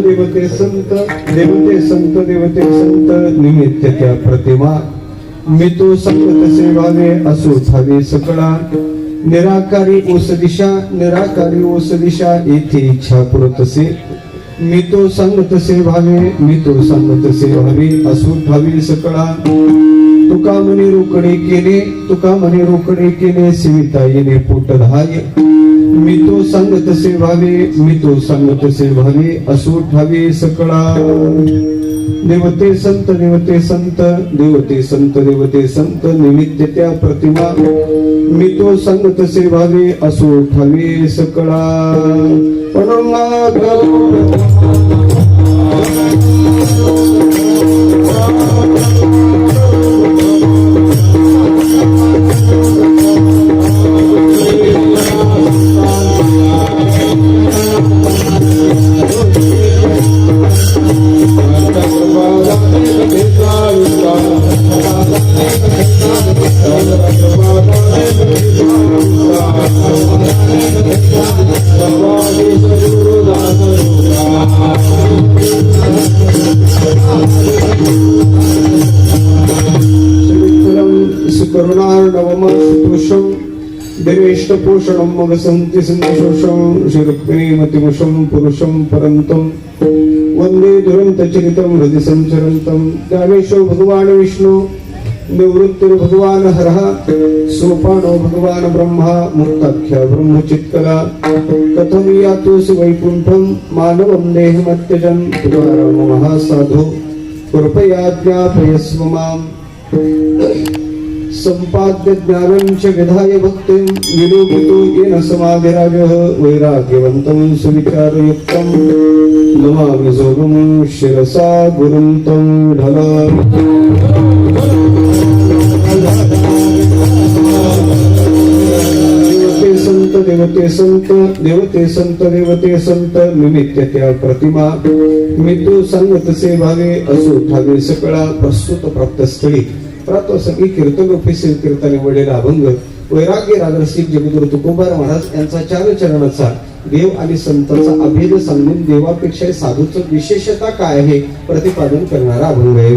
देवते संत देवते संत देवते संत निमित्त त्या प्रतिमा मी तो संगत सेवावे असो ठावे सकळा निराकारी ओस दिशा येथे इच्छा पुरतसे मी तो संगत सेवावे मी तो संगत सेवावे असो ठावे सकळा तुका मने रोकडे केले सेविता येणे पोटधाय मी तो संगत सेवावे असो ठावे सकळा देवते संत देवते संत निमित्त त्या प्रतिमा मी तो संगत सेवावे असो ठावे सकळा देवेष्टपोषणं मगसन्ति सन्तोषं श्रीरुक्मिणीमतिमुषं पुरुषं परन्तं वन्दे दुरन्तचरितं हृदि सञ्चरन्तं दामेशो भगवान् विष्णु निवृत्तिर्भगवान् हरः सोपानो भगवान् ब्रह्मा मुक्ताख्या ब्रह्मचित्कला कथं यातुसि वैकुण्ठं मानवं देहमत्यजन् तुकाराम महासाधु कृपया ज्ञापयस्व माम् संपाद्य ज्ञानं च विधाय भक्तिं विलोकितो येन समाधिराजः वैराग्यवन्तं सुविचारयुक्तं नमामि जोगं शिरसा गुरुं तं ढला देवते संत निमित्त त्या प्रतिमा मी तो संगत सेवावे असो ठावे सकळा प्रस्तुत प्राप्तस्थळी प्रातो सगळी कीर्तन रूपी कीर्तन निवडलेला अभंग वैराग्य राजर्षी जगद्गुरु तुकोबार महाराज यांचा चार चरणाचा देव आणि संतांचा अभेद सांगून देवापेक्षा साधूचं विशेषता काय आहे प्रतिपादन करणारा अभंग आहे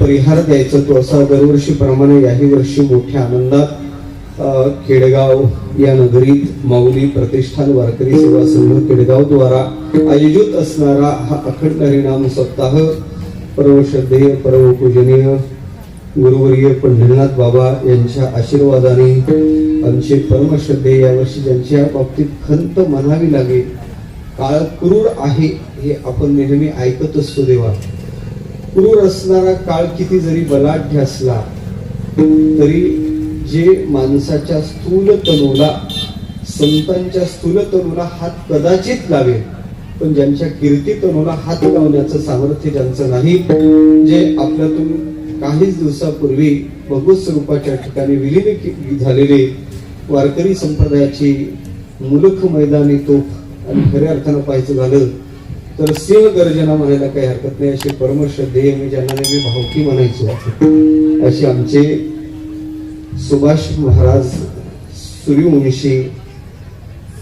परिहार द्यायचा तो असा दरवर्षी प्रमाणे याही वर्षी मोठ्या आनंदात खेडगाव या नगरीत माऊली प्रतिष्ठान वारकरी सेवा संघ खेडगाव द्वारा आयोजित असणारा हा अखंड हरिनाम सप्ताह परमश्रद्धेय परमपूजनीय गुरुवर्य पंढरीनाथ बाबा यांच्या आशीर्वादाने आमचे परमश्रद्धेय यावर्षी ज्यांच्या बाबतीत खंत म्हणावी लागेल काळ क्रूर आहे हे आपण नेहमी ऐकत असतो देवा क्रूर असणारा काळ किती जरी बलाढ्य असला तरी जे माणसाच्या स्थूल तनूला संतांच्या स्थूल तनूला हात कदाचित लावेल पण ज्यांच्या कीर्ती तनूला हात लावण्याचं सामर्थ्य ज्यांचं नाही जे आपल्यातून काहीच दिवसापूर्वी भगवत स्वरूपाच्या ठिकाणी विलीन झालेले वारकरी संप्रदायाची मुलख मैदानी तोफ आणि खऱ्या अर्थानं पाहायचं झालं तर सिंह गर्जना म्हणायला काही हरकत नाही अशी परमश्रद्धेय मी ज्यांना मी भावकी म्हणायचो अशी आमचे सुभाष महाराज सूर्यवंशी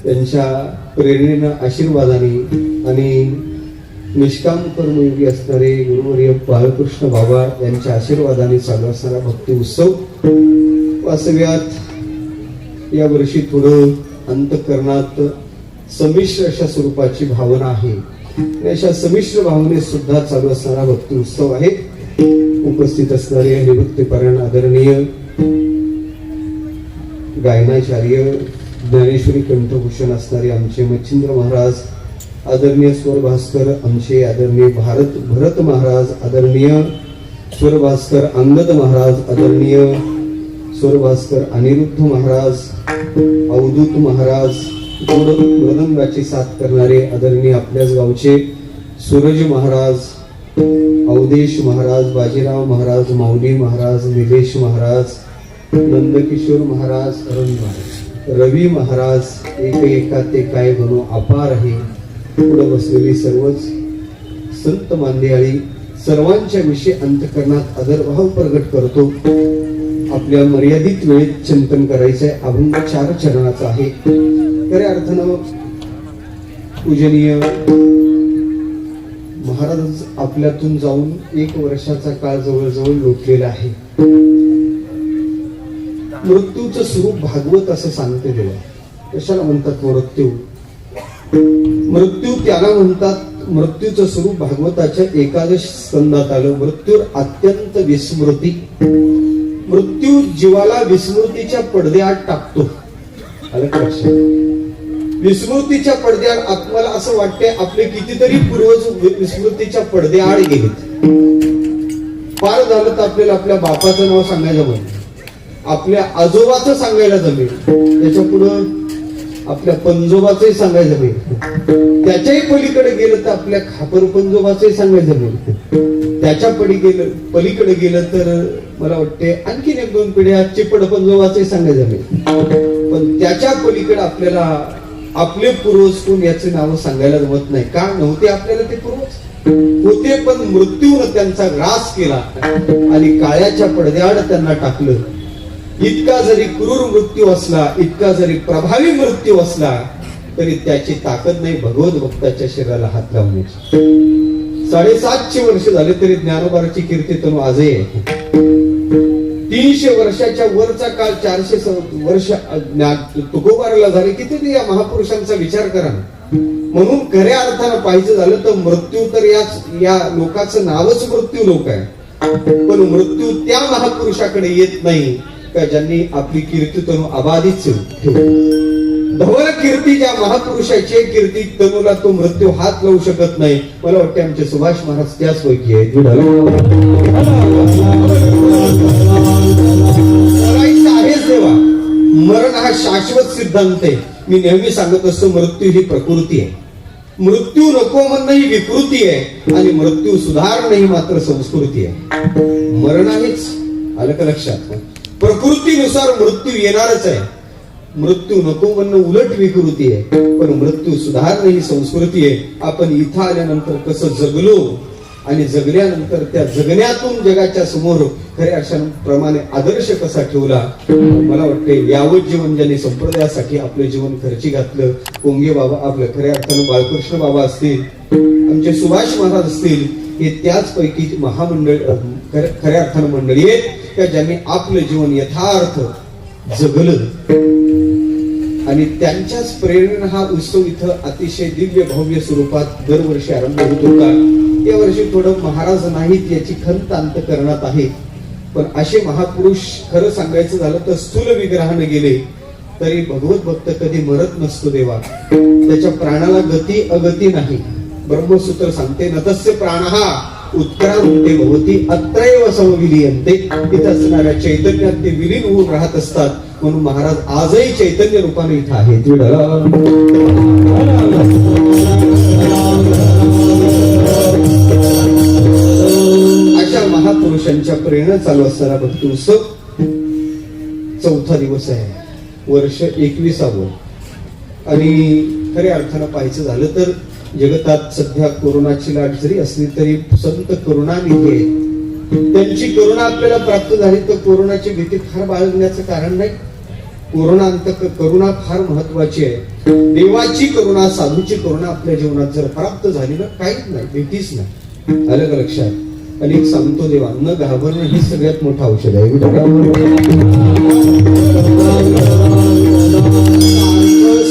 यांच्या प्रेरणेनं आशीर्वादाने आणि निष्काम कर्मयोगी असणारे गुरुवर्य बाळकृष्ण बाबा यांच्या आशीर्वादाने चालू असणारा भक्ती उत्सव वास्तव्यात या वर्षी थोडं अंतःकरणात संमिश्र अशा स्वरूपाची भावना आहे अशा संमिश्र भावनेत सुद्धा चालू असणारा भक्ती उत्सव आहे उपस्थित असणारे हरिभक्तीपरायण आदरणीय गायनाचार्य ज्ञानेश्वरी कंठभूषण असणारे आमचे मच्छिंद्र महाराज आदरणीय स्वर भास्कर आमचे आदरणीय भरत महाराज आदरणीय स्वर भास्कर अंगद महाराज आदरणीय स्वर भास्कर अनिरुद्ध महाराज अवधूत महाराज मृदंगाची साथ करणारे आदरणीय आपल्याच गावचे सूरज महाराज अवधेश महाराज बाजीराव महाराज माऊली महाराज निलेश महाराज नंदकिशोर महाराज अरुण महाराज रवी महाराज एका ते काय म्हणू अपार आहे पुढे बसलेली सर्वच संत मांदियाळी सर्वांच्या विषयी अंतःकरणात आदरभाव प्रगट करतो आपल्या मर्यादित वेळेत चिंतन करायचंय. अभंग 4 चरणाचा आहे. खऱ्या अर्थानं पूजनीय महाराज आपल्यातून जाऊन 1 वर्षाचा काळ जवळजवळ लोटलेला आहे. मृत्यूचं स्वरूप भागवत असं सांगते देवा. कशाला म्हणतात मृत्यू? मृत्यू त्याला म्हणतात, मृत्यूचं स्वरूप भागवताच्या 11 स्कंदात आलं. मृत्यू अत्यंत विस्मृती. मृत्यू जीवाला विस्मृतीच्या पडद्याआड टाकतो. आलं का लक्षात? विस्मृतीच्या पडद्याआड आपल्याला असं वाटते आपले कितीतरी पूर्वज विस्मृतीच्या पडद्याआड गेलेत. फार झालं तर आपल्याला आपल्या बापाचं नाव सांगायला जमेल, आपल्या आजोबाचं सांगायला जमेल, त्याच्या पुढं आपल्या पंजोबाचंही सांगायचं जमेल, त्याच्याही पलीकडे गेलं तर आपल्या खापर पंजोबाचंही सांगायचं जमेल, त्याच्या पलीकडे गेलं तर मला वाटते आणखीन 1-2 पिढ्या चिपड पंजोबाचंही सांगायचं जमेल. पण त्याच्या पलीकडे आपल्याला आपले पूर्वज कोण याचे नाव सांगायला जमत नाही. का नव्हते आपल्याला ते पूर्वज? होते, पण मृत्यूने त्यांचा ग्रास केला आणि काळ्याच्या पडद्याआड त्यांना टाकलं. इतका जरी क्रूर मृत्यू असला, इतका जरी प्रभावी मृत्यू असला, तरी त्याची ताकद नाही भगवत भक्ताच्या शरीराला हात लावण्याची. 750 वर्ष झाले तरी ज्ञानोबाची कीर्ती तनु आजही आहे. 300 वर्षाच्या वरचा काळ, 400 वर्ष तुकोबाराला झाले. किती या महापुरुषांचा विचार करा. म्हणून खऱ्या अर्थानं पाहायचं झालं तर मृत्यू तर या लोकांचं नावच मृत्यू लोक आहे. पण मृत्यू त्या महापुरुषाकडे येत नाही का ज्यांनी आपली कीर्ती तनु अबाधित ठेवली. धवल कीर्ती ज्या महापुरुषाची कीर्ती तनुला तो मृत्यू हात लावू शकत नाही. मला वाटते आमचे सुभाष महाराज त्याचपैकी आहेत. आहेच देवा. मरण हा शाश्वत सिद्धांत आहे. मी नेहमी सांगत असतो मृत्यू ही प्रकृती आहे. मृत्यू नको म्हणणं ही विकृती आहे आणि मृत्यू सुधारणं ही मात्र संस्कृती आहे. मरण आहेच, आलं का लक्षात? प्रकृतीनुसार मृत्यू येणारच आहे. मृत्यू नको म्हणणं उलट विकृती आहे, पण मृत्यू सुधारणं ही संस्कृती आहे. आपण इथं आल्यानंतर कसं जगलो आणि जगल्यानंतर त्या जगण्यातून जगाच्या समोर खऱ्या अशाप्रमाणे आदर्श कसा ठेवला. मला वाटते यावत जीवन ज्यांनी संप्रदायासाठी आपलं जीवन खर्ची घातलं, कोंगे बाबा आपल्या खऱ्या अर्थानं बाळकृष्ण बाबा असतील, आमचे सुभाष महाराज असतील, हे त्याच पैकी महामंडळ खऱ्या अर्थानं मंडळी आहेत का ज्यांनी आपलं जीवन यथार्थ जगलं. आणि त्यांच्याच प्रेरणेने हा उत्सव इथं अतिशय दिव्य भव्य स्वरूपात दरवर्षी आरंभ होत होता. या वर्षी थोडं महाराज नाहीत याची खंत अंतःकरणात आहे. पण असे महापुरुष खरं सांगायचं झालं तर स्थूल विग्रहाने गेले तरी भगवत भक्त कधी मरत नसतो देवा. त्याच्या प्राणाला गती अगती नाही. ब्रह्मसूत्र सांगते नतस्य प्राणहा उत्क्रांते भवती अत्रैव समविलीयन्ते. इथं असणाऱ्या चैतन्यात ते विलीन होऊन राहत असतात. म्हणून महाराज आजही चैतन्य रूपाने इथं आहेत. अशा महापुरुषांच्या प्रेरणा चालू असणारा भक्ती उत्सव 4था दिवस आहे. वर्ष 21वावं. आणि खऱ्या अर्थानं पाहायचं झालं तर जगतात सध्या कोरोनाची लाट जरी असली तरी संत करुणानिधी आहेत. त्यांची करुणा आपल्याला प्राप्त झाली तर कोरोनाची भीती फार बाळगण्याचं कारण नाही. करुणा फार महत्वाची आहे. देवाची करुणा, साधूची करुणा आपल्या जीवनात जर प्राप्त झाली ना, काहीच नाही, भीतीच नाही. आलं का लक्षात? आणि एक सांगतो देवा, न घाबरणं ही सगळ्यात मोठं औषध आहे.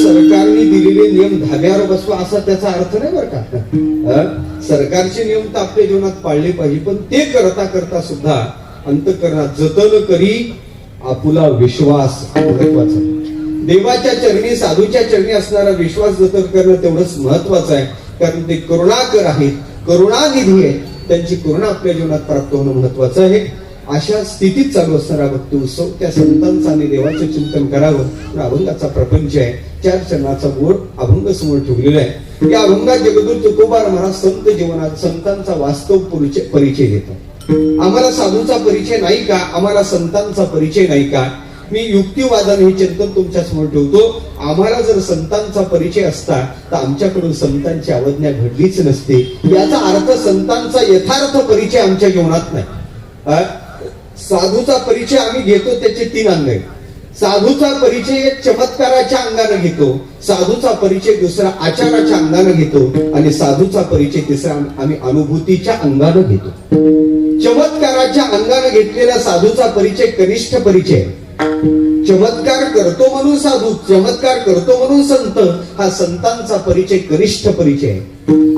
सरकारने दिलेले नियम धाब्यावर बसवा असा त्याचा अर्थ नाही बरं का. सरकारचे नियम तर आपल्या जीवनात पाळले पाहिजे, पण ते करता करता सुद्धा अंतःकरणात जतन करी आपुला विश्वास महत्वाचा. देवाच्या चरणी, साधूच्या चरणी असणारा विश्वास जतन करणं तेवढंच महत्वाचं आहे. कारण ते करुणाकर आहेत, करुणानिधी आहे. त्यांची करुणा आपल्या जीवनात प्राप्त होणं महत्वाचं आहे. अशा स्थितीत चालू असणारा भक्ती उत्सव, त्या संतांचा आणि देवाचं चिंतन करावं. अभंगाचा प्रपंच आहे. 4 चरणाचा बोर्ड अभंग समोर ठेवलेला आहे. या अभंगात जगद्गुरु तुकोबार महाराज संत जीवनात संतांचा वास्तव परिचय देतात. आम्हाला साधूचा परिचय नाही का? आम्हाला संतांचा परिचय नाही का? मी युक्तिवादाने हे चिंतन तुमच्या समोर ठेवतो. आम्हाला जर संतांचा परिचय असता तर आमच्याकडून संतांची अवज्ञा घडलीच नसते. याचा अर्थ संतांचा यथार्थ परिचय आमच्या जीवनात नाही. साधूचा परिचय आम्ही घेतो त्याचे 3 अंग आहेत. साधूचा परिचय एक चमत्काराच्या अंगाने घेतो, साधूचा परिचय दुसरा आचाराच्या अंगाने घेतो आणि साधूचा परिचय तिसरा आम्ही अनुभूतीच्या अंगाने घेतो. चमत्काराच्या अंगाने घेतलेला साधूचा परिचय कनिष्ठ परिचय. चमत्कार करतो म्हणून साधू, चमत्कार करतो म्हणून संत, हा संतांचा परिचय कनिष्ठ परिचय आहे.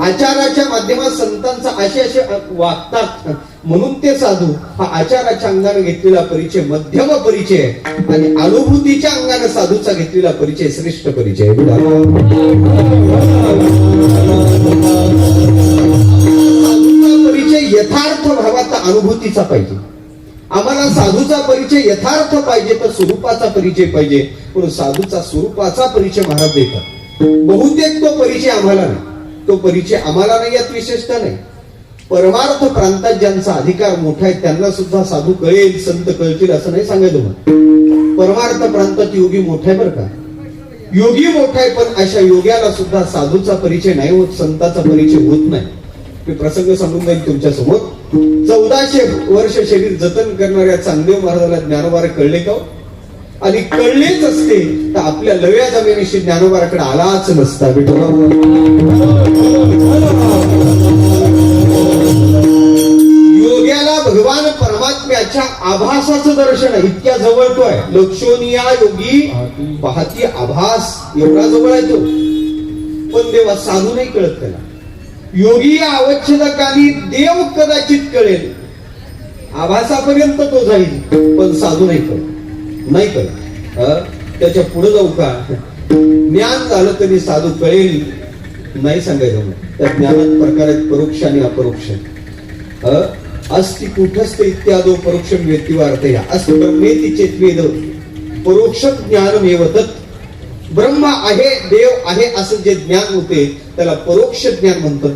आचाराच्या माध्यमात संतांचा असे वागतात म्हणून ते साधू, हा आचाराच्या अंगाने घेतलेला परिचय मध्यम परिचय आहे आणि अनुभूतीच्या अंगाने साधूचा घेतलेला परिचय श्रेष्ठ परिचय आहे. साधूचा परिचय यथार्थ भावाचा अनुभूतीचा पाहिजे. आम्हाला साधूचा परिचय यथार्थ पाहिजे तर स्वरूपाचा परिचय पाहिजे, पण साधूचा स्वरूपाचा परिचय महाराज देतात. बहुतेक तो परिचय आम्हाला नाही, तो परिचय आम्हाला नाही यात विशेषता नाही. परमार्थ प्रांतात ज्यांचा अधिकार मोठा आहे त्यांना सुद्धा साधू कळेल, संत कळतील असं नाही सांगायचं मग. परमार्थ प्रांतात योगी मोठा आहे बरं का, योगी मोठा आहे, पण अशा योग्याला सुद्धा साधूचा परिचय नाही होत, संताचा परिचय होत नाही. मी प्रसंग सांगून जाईल तुमच्या समोर. 1400 वर्ष शरीर जतन करणाऱ्या चांगदेव महाराजाला ज्ञानोबा कळले का? आणि कळलेच असते तर आपल्या लव्या जमिनीशी ज्ञानोबाराकडे आलाच नसता. योग्याला भगवान परमात्म्याच्या आभासाचं दर्शन आहे, इतक्या जवळ तो आहे. लक्षोनिया योगी पाहती आभास, एवढा जवळ आहे तो. पण देवा साधू नाही कळत त्याला. योगी या अवच्छेदकानी देव कदाचित कळेल, आभासापर्यंत तो जाईल, पण साधू नाही कळत, नाही कळत. त्याच्या पुढे जाऊ का? ज्ञान झालं तरी साधू कळेल नाही सांगायचं. त्या ज्ञानात प्रकार आहेत परोक्ष आणि अपरोक्ष. अस्ति कुठस्थ इत्यादो परोक्षम व्यक्तिवार्थया अस्ति ब्रह्मेति चेत्वेद परोक्ष ज्ञानमेव तत्. ब्रह्म आहे, देव आहे असं जे ज्ञान होते त्याला परोक्ष ज्ञान म्हणतात.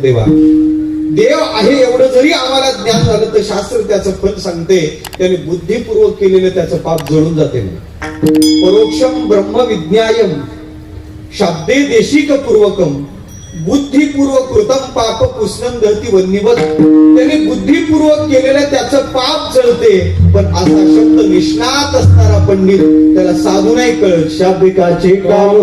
देव आहे एवढं जरी आम्हाला ज्ञान झालं तर शास्त्र त्याचं फल सांगते, त्याने बुद्धिपूर्वक केलेलं त्याचं पाप जळून जाते. परोक्षम ब्रह्म विज्ञायम शब्दे देशिक पूर्वकम बुद्धिपूर्वक कृतम पाप पुष्णम दहती वन्निवत. त्याने बुद्धिपूर्वक केलेलं त्याचं पाप जळते, पण असा शब्द निष्णात असणारा पंडित त्याला साधू नाही कळत. शाब्दिकाचे काम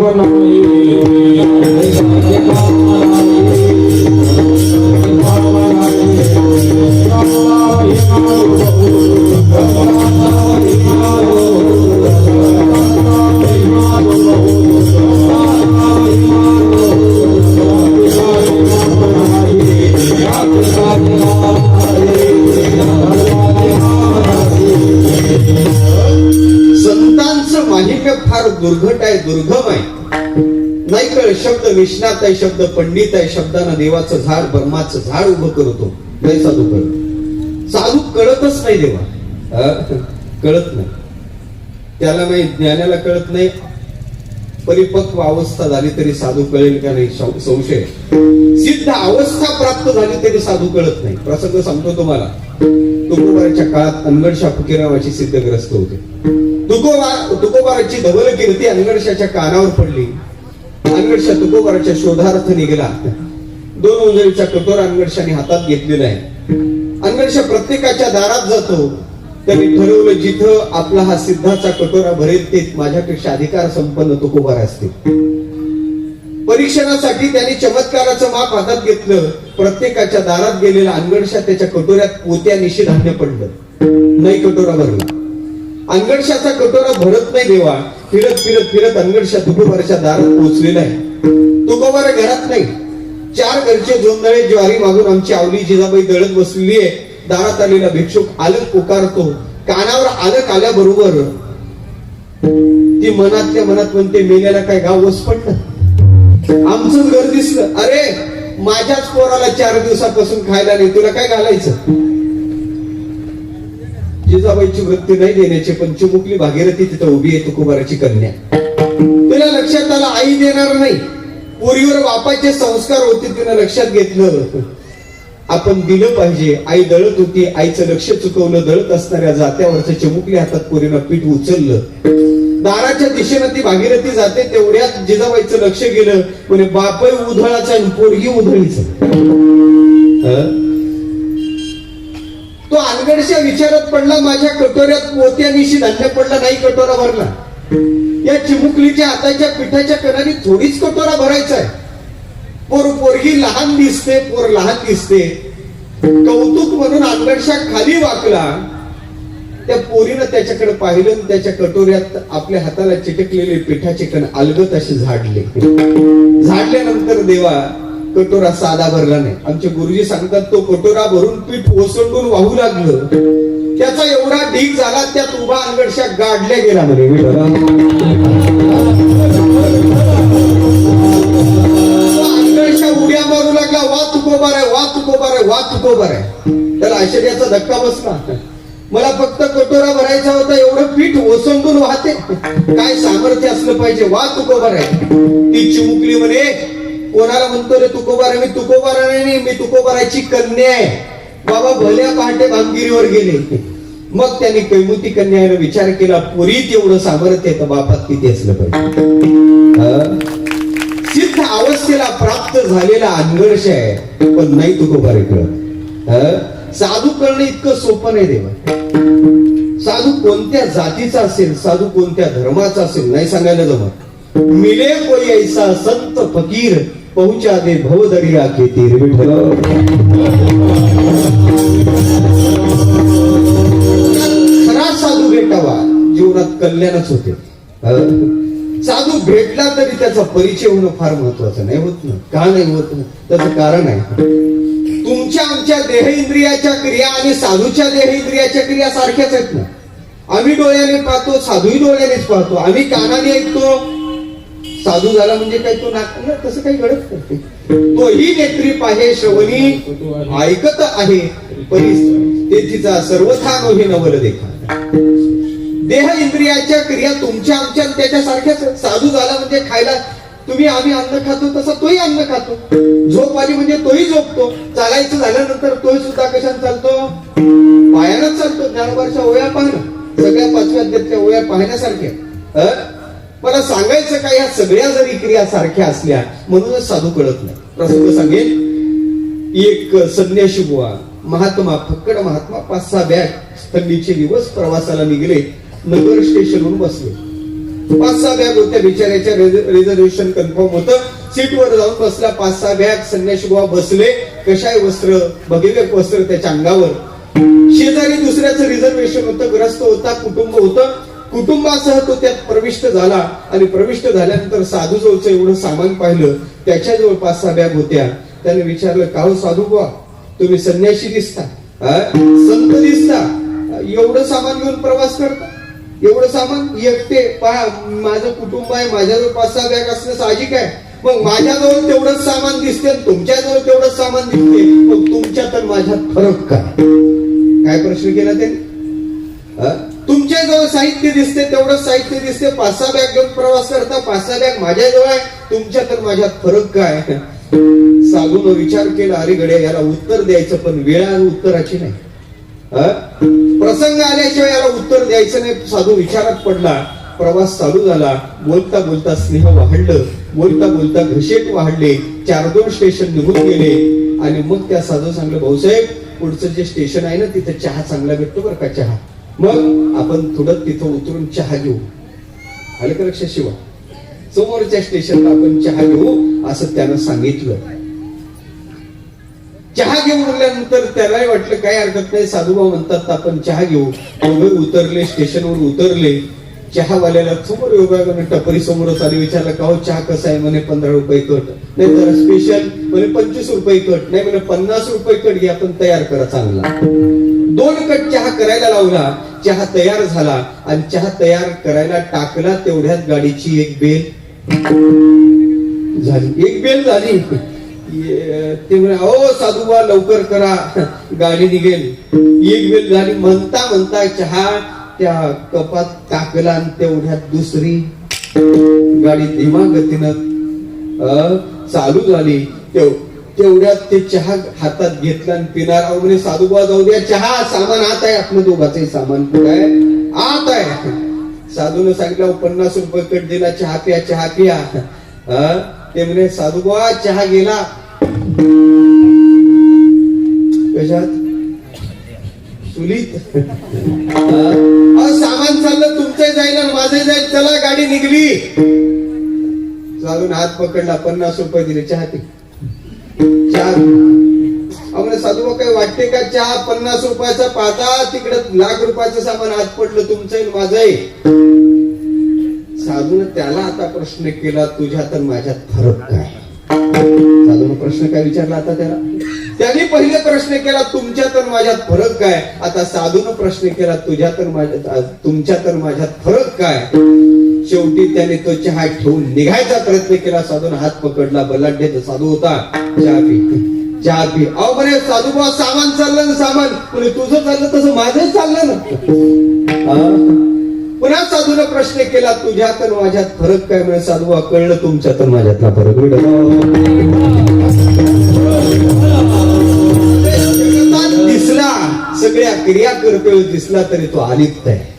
संतांचं माहिम्य फार दुर्घट आहे, दुर्गम आहे. नाही कळ शब्द निष्णात आहे, शब्द पंडित आहे, शब्दानं देवाचं झाड ब्रह्माचं झाड उभं करतो. नाही साधू कळत, साधू कळतच नाही. देवा कळत नाही, त्याला नाही, ज्ञानाला कळत नाही. परिपक्व अवस्था झाली तरी साधू कळेल का नाही संशय. सिद्ध अवस्था प्राप्त झाली तरी साधू कळत नाही. प्रसंग सांगतो तुम्हाला. तुकोबाराच्या काळात अनगडशा फकीर नावाची सिद्धग्रस्त होते. तुकोबाराची धवल कीर्ती अनगडशाच्या कानावर पडली. अनगडशा तुकोबाराच्या शोधार्थ निघाला. 2 ओंजळीचा कटोरा अनगडशाने हातात घेतलेला आहे. अनगडशा प्रत्येकाच्या दारात जातो. त्यांनी ठरवलं जिथं आपला हा सिद्धाचा कटोरा भरेल ते माझ्यापेक्षा अधिकार संपन्न तुकोबार असते. परीक्षणासाठी त्यांनी चमत्काराचं माप हातात घेतलं. प्रत्येकाच्या दारात गेलेला अनगडशा त्याच्या कटोऱ्यात पोत्यानिशी धान्य पडलं. नाही कटोरा भरला. अनगडशाचा कटोरा भरत नाही. देवा फिरत फिरत फिरत अनगडशा तुकोबाराच्या दारात पोहोचलेला आहे. तुकोबार घरात नाही. 4 घरचे जोंधळे ज्वारी मागून आमची आवली जिजाबाई दळत बसलेली आहे. दारात आलेला भिक्षुक आलक पुकारतो. कानावर आलक आल्याबरोबर ती मनातल्या मनात म्हणते, मेल्याला काय गाव वस पडलं, आमचं घर दिसलं. अरे माझ्याच पोराला 4 दिवसापासून खायला नाही, तुला काय घालायचं? जिजाबाईची वृत्ती नाही देण्याची, पण चिमुकली भागीरथी तिथं उभी आहे, तुकोबाराची कन्या. तिला लक्षात आलं आई देणार नाही. पोरीवर बापाचे संस्कार होते, तिनं लक्षात घेतलं आपण दिलं पाहिजे. आई दळत होती, आईचं लक्ष चुकवलं. दळत असणाऱ्या जात्यावरचं चिमुकली हातात पोरीनं पीठ उचललं. दाराच्या दिशेनं ती भागीरथी जाते, तेवढ्यात जिजाबाईचं लक्ष गेलं. म्हणे बापही उधळाचा आणि पोरगी उधळीच. तो अनगडशा विचारात पडला, माझ्या कटोऱ्यात पोत्यानिशी धान्य पडलं नाही, कटोरा भरला. या चिमुकलीच्या हाताच्या पिठाच्या कणाने थोडीच कटोरा भरायचा आहे. पोरगी लहान दिसते, पोर लहान दिसते, कौतुक म्हणून अनगडशा खाली वाकला. त्या पोरीनं त्याच्याकडे पाहिलं आणि त्याच्या कटोऱ्यात आपल्या हाताला चिटकलेले पिठाचे कण अलगत असे झाडले. झाडल्यानंतर देवा कटोरा साधा भरला नाही. आमचे गुरुजी सांगतात तो कटोरा भरून पीठ ओसंडून वाहू लागलं. त्याचा एवढा ढीग झाला, त्यात उभा अनगडशा गाडल्या गेला म्हणे. अनगडशा उड्या मारू लागला, वा तुकोबार आहे, वा तुकोबार आहे, वा तुकोबार आहे. त्याला आश्चर्याचा धक्का बसला. मला फक्त कटोरा भरायचा होता, एवढं पीठ ओसंडून वाहते, काय सामर्थ्य असलं पाहिजे, वा तुकोबार आहे. ती चिमुकली म्हणे, कोणाला म्हणतो रे तुकोबार? मी तुकोबार नाही, मी तुकोबाराची कन्या आहे. बाबा भल्या पहाटे भामगिरीवर गेले. मग त्यांनी कैमुती कन्याने विचार केला, पुरीत एवढं सामर्थ्य आहे तर बापात किती असलं पाहिजे. सिद्ध अवस्थेला प्राप्त झालेला अनगडश आहे, पण नाही तुकोबार कळत. साधू करणं इतकं सोपं नाही देवा. साधू कोणत्या जातीचा असेल, साधू कोणत्या धर्माचा असेल, नाही सांगायला जमत. मिले कोई ऐसा संत फकीर, पहुंचा दे भवदरिया के तीर. खरा साधू भेटावा, जीवनात कल्याणच होते. साधू भेटला तरी त्याचा परिचय होणं फार महत्वाचं नाही. होत ना, का नाही होत? त्याचं कारण आहे, तुमच्या आमच्या देह इंद्रियाच्या क्रिया आणि साधूच्या देह इंद्रियाच्या क्रिया सारख्याच आहेत ना. आम्ही डोळ्याने पाहतो, साधूही डोळ्यानेच पाहतो. आम्ही कानाने ऐकतो, साधू झाला म्हणजे काय तो नाक, तसं काही घडत करते. तोही नेत्री पाहे श्रवणी ऐकत आहे, परिस्थितीचा सर्वथा नोहे नवल देखा. देह इंद्रियाच्या क्रिया तुमच्या आमच्या त्याच्या सारख्याच. साधू झाला म्हणजे खायला, तुम्ही आम्ही अन्न खातो तसं तोही अन्न खातो. झोप आली म्हणजे तोही झोपतो. चालायचं झाल्यानंतर तोही सुद्धा कशाने चालतो? पायानंच चालतो. ज्ञानोबाच्या ओया पाहणं, सगळ्या 5व्या अध्यायातल्या ओया पाहण्यासारख्या. मला सांगायचं काय, या सगळ्या जरी क्रिया सारख्या असल्या म्हणूनच साधू कळत नाही. प्रसंग सांगेल. एक संन्याशी बुवा, महात्मा, फक्कड महात्मा, 5-6 बॅग थंडीचे दिवस प्रवासाला निघले. नगर स्टेशनवर बसले. 5-6 बॅग होत्या. बिचाऱ्याच्या रिझर्वेशन कन्फर्म होतं. सीटवर जाऊन बसला. 5-6 बॅग. संन्याशी बुवा बसले. कशाय वस्त्र, भगवे वस्त्र त्याच्या अंगावर. शेजारी दुसऱ्याचं रिझर्वेशन होतं. ग्रस्त होता, कुटुंब होतं. कुटुंबासह तो त्यात प्रविष्ट झाला. आणि प्रविष्ट झाल्यानंतर साधू जवळचं एवढं सामान पाहिलं. त्याच्याजवळ 5-6 बॅग होत्या. त्याने विचारलं, का हो साधू बुवा, तुम्ही संन्याशी दिसता, संत दिसता, एवढं सामान घेऊन प्रवास करता? एवढं सामान एकटे? पहा, माझं कुटुंब आहे, माझ्याजवळ 5-6 बॅग असणं साहजिक आहे. मग माझ्याजवळ तेवढंच सामान दिसते, तुमच्याजवळ तेवढंच सामान दिसते, मग तुमच्यात आणि माझ्यात फरक काय? काय प्रश्न केला त्यांनी? तुमच्याजवळ साहित्य दिसते, तेवढंच साहित्य दिसते. 5-6 बॅग घेऊन प्रवास करता, 5-6 बॅग माझ्याजवळ आहे, तुमच्यात आणि माझ्यात फरक काय? साधून विचार केला, अरे गड्या, याला उत्तर द्यायचं, पण वेळ उत्तराची नाही. प्रसंग आल्याशिवाय याला उत्तर द्यायचं नाही. साधू विचारात पडला. प्रवास चालू झाला. बोलता बोलता स्नेह वाढलं, बोलता बोलता घसेट वाढले. 4-2 स्टेशन निघून गेले. आणि मग त्या साधू सांगलं, भाऊसाहेब, पुढचं जे स्टेशन आहे ना, तिथं चहा चांगला भेटतो बरं का, चहा. मग आपण थोडं तिथं उतरून चहा घेऊ. आलं का लक्षात? शिवा, समोरच्या स्टेशनला आपण चहा घेऊ असं त्यानं सांगितलं. चहा घेऊन उरल्यानंतर त्यालाही वाटलं काय हरकत नाही, साधूभाऊ म्हणतात आपण चहा घेऊ. दोघे उतरले, स्टेशनवर उतरले. चहावाल्याला समोर योगाने टपरी समोरच आली. विचारलं, का हो चहा कसा आहे? म्हणे 15 रुपये कट. नाही तर स्पेशल? म्हणे 25 रुपये कट. नाही म्हणे 50 रुपये कट घ्या, पण तयार करा चांगला. 2 कट चहा करायला लावला. चहा तयार झाला. आणि चहा तयार करायला टाकला तेवढ्यात गाडीची एक बेल झाली. एक बेल झाली. ते म्हणे, अहो साधूबा, लवकर करा, गाडी निघेल. एक बेल झाली. म्हणता म्हणता चहा त्या कपात टाकला आणि तेवढ्यात दुसरी गाडी धीमा गतीनं चालू झाली. तेवढ्यात ते चहा हातात घेतला आणि पिणार. म्हणे, साधूबा जाऊ द्या, चहा सामान आत आहे, आपलं दोघांचंही सामान काय आत आहे. साधून सांगितलं, 50 रुपये कट दिला, चहा प्या, चहा प्या. ते म्हणे, साधूबा चहा गेला. कशात? चुलीत. सामान चाललं, तुमचं जाईल आणि माझं जाईल, चला गाडी निघली. चालून हात पकडला, 50 रुपये दिले, चहा पी. चहा आम्हाला साधू काय वाटते का चहा 50 रुपयाचा पाता, तिकडं लाख रुपयाचं सामान हात पडलं, तुमचं माझंही. साधून त्याला आता प्रश्न केला, तुझ्यात आणि माझ्यात फरक काय? साधून प्रश्न काय विचारला आता त्याने पहिले प्रश्न केला, तुमच्यात आणि माझ्यात फरक काय? आता साधून प्रश्न केला, तुझ्यात आणि माझ्यात, तुमच्यात आणि माझ्यात फरक काय? शेवटी त्याने तो चहा ठेवून निघायचा प्रयत्न केला. साधून हात पकडला, बलाढ्य साधू होता. चहा पी, चहा पी. अहो म्हणे साधू बा, सामान चाललं ना, सामान म्हणजे तुझं चाललं तसं माझं चाललं ना. पुन्हा साधूनं प्रश्न केला, तुझ्यात आणि माझ्यात फरक काय? म्हणजे साधू बा, कळलं तुमच्यात आणि माझ्यातला फरक. दिसला, सगळ्या क्रिया करतोय दिसला तरी तो अलिप्त आहे.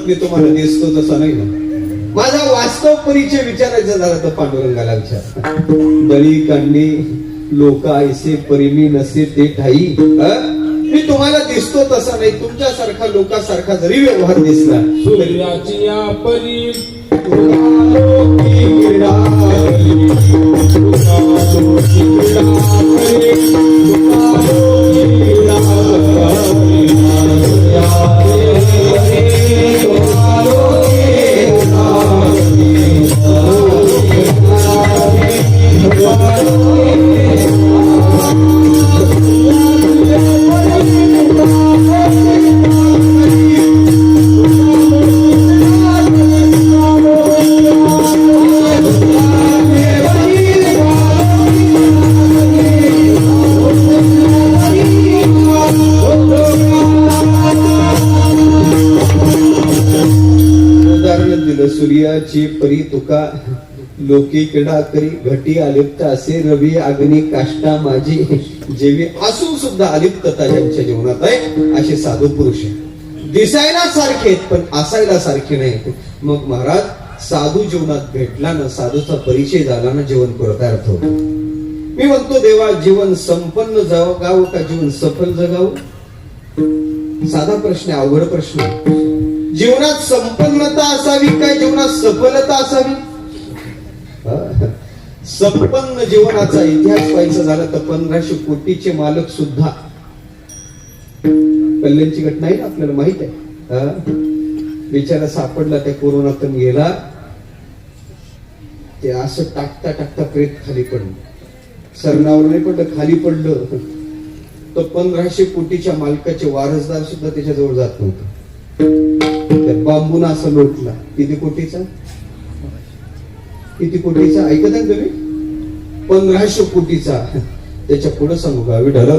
मी तुम्हाला दिसतो तसा नाही ना. माझा वास्तव परिचय विचारायचा झाला तर पांडुरंगाला विचार. दळी कांडी लोक ऐसे परिमी नसे ते ठाई. मी तुम्हाला दिसतो तसा नाही, तुमच्यासारखा लोकांसारखा जरी व्यवहार दिसला. सूर्याची या परी सूर्याची परी तुका लोकी किडा करी घटी अलिप्त असे रवी अग्नी काष्टा माझी जेवी असून सुद्धा अलिप्तता ज्यांच्या जीवनात आहे असे साधू पुरुष आहे. दिसायला सारखे पण असायला सारखे नाही. मग महाराज साधू जीवनात भेटला ना, साधूचा परिचय झाला ना, जीवन परत अर्थ होतो. मी म्हणतो देवा, जीवन संपन्न जगावं का जीवन सफल जगावं? साधा प्रश्न, अवघड प्रश्न. जीवनात संपन्नता असावी काय जीवनात सफलता असावी? संपन्न जीवनाचा इतिहास पाहायचा झाला तर 1500 कोटीचे मालक सुद्धा, कल्याणची घटना आहे आपल्याला माहित आहे. बिचारा सापडला त्या कोरोनातून गेला, ते असं टाकता टाकता प्रेत खाली पडलं. सरणावर नाही पडलं, खाली पडलं. तो 1500 कोटीच्या मालकाचे वारसदार सुद्धा त्याच्याजवळ जात नव्हते. बांबून असं लोटला. किती कोटीचा? किती कोटीचा? ऐकत आहे तुम्ही? 1500 कोटीचा. त्याच्या पुढे सांगू का विठ्ठल?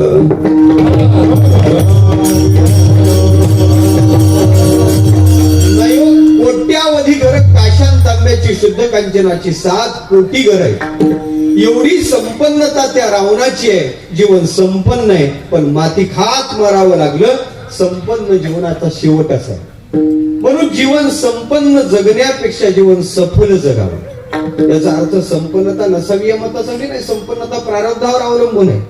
कोट्यावधी घर, काशान तांब्याची शुद्ध कांचनाची 7 कोटी घर आहे. एवढी संपन्नता त्या रावणाची आहे. जीवन संपन्न आहे पण माती खात मरावं लागलं. संपन्न जीवनाचा शेवट असा. म्हणून जीवन संपन्न जगण्यापेक्षा जीवन सफल जगावं. याचा अर्थ संपन्नता नसावी या मतासाठी नाही, संपन्नता प्रारब्धावर अवलंबून आहे,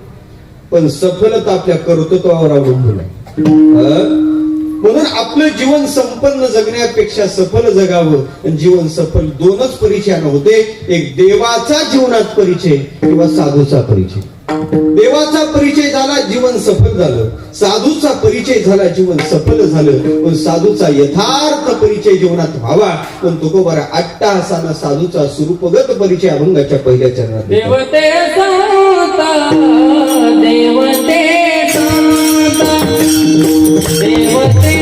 पण सफलता आपल्या कर्तृत्वावर अवलंबून आहे. म्हणून आपलं जीवन संपन्न जगण्यापेक्षा सफल जगावं. आणि जीवन सफल दोनच परिचयानं होते, एक देवाचा जीवनात परिचय किंवा साधूचा परिचय. देवाचा परिचय झाला जीवन सफल झालं, साधूचा परिचय झाला जीवन सफल झालं. पण साधूचा यथार्थ परिचय जीवनात व्हावा. पण तुकोबारा अट्टाहासानं साधूचा स्वरूपगत परिचय अभंगाच्या पहिल्या चरणात देतात. देवते संत देवते संत देवते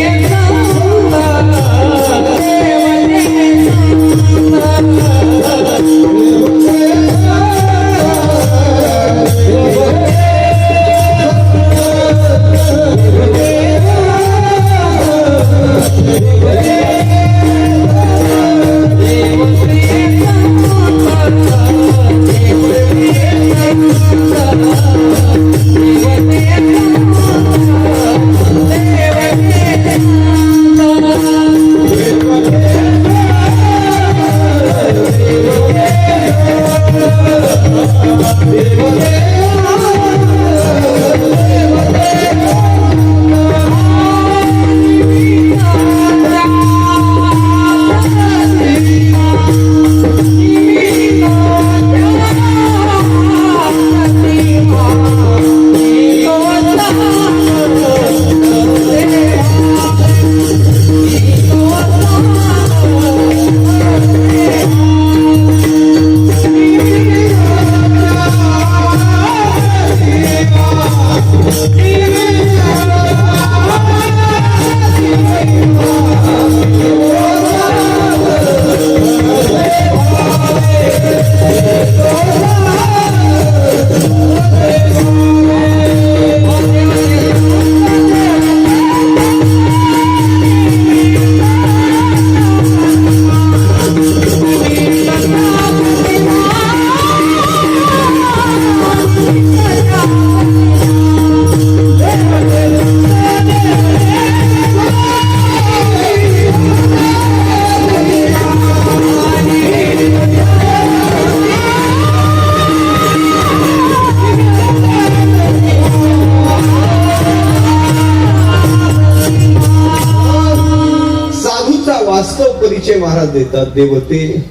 वास्तव परिचय महाराज देतात. देवते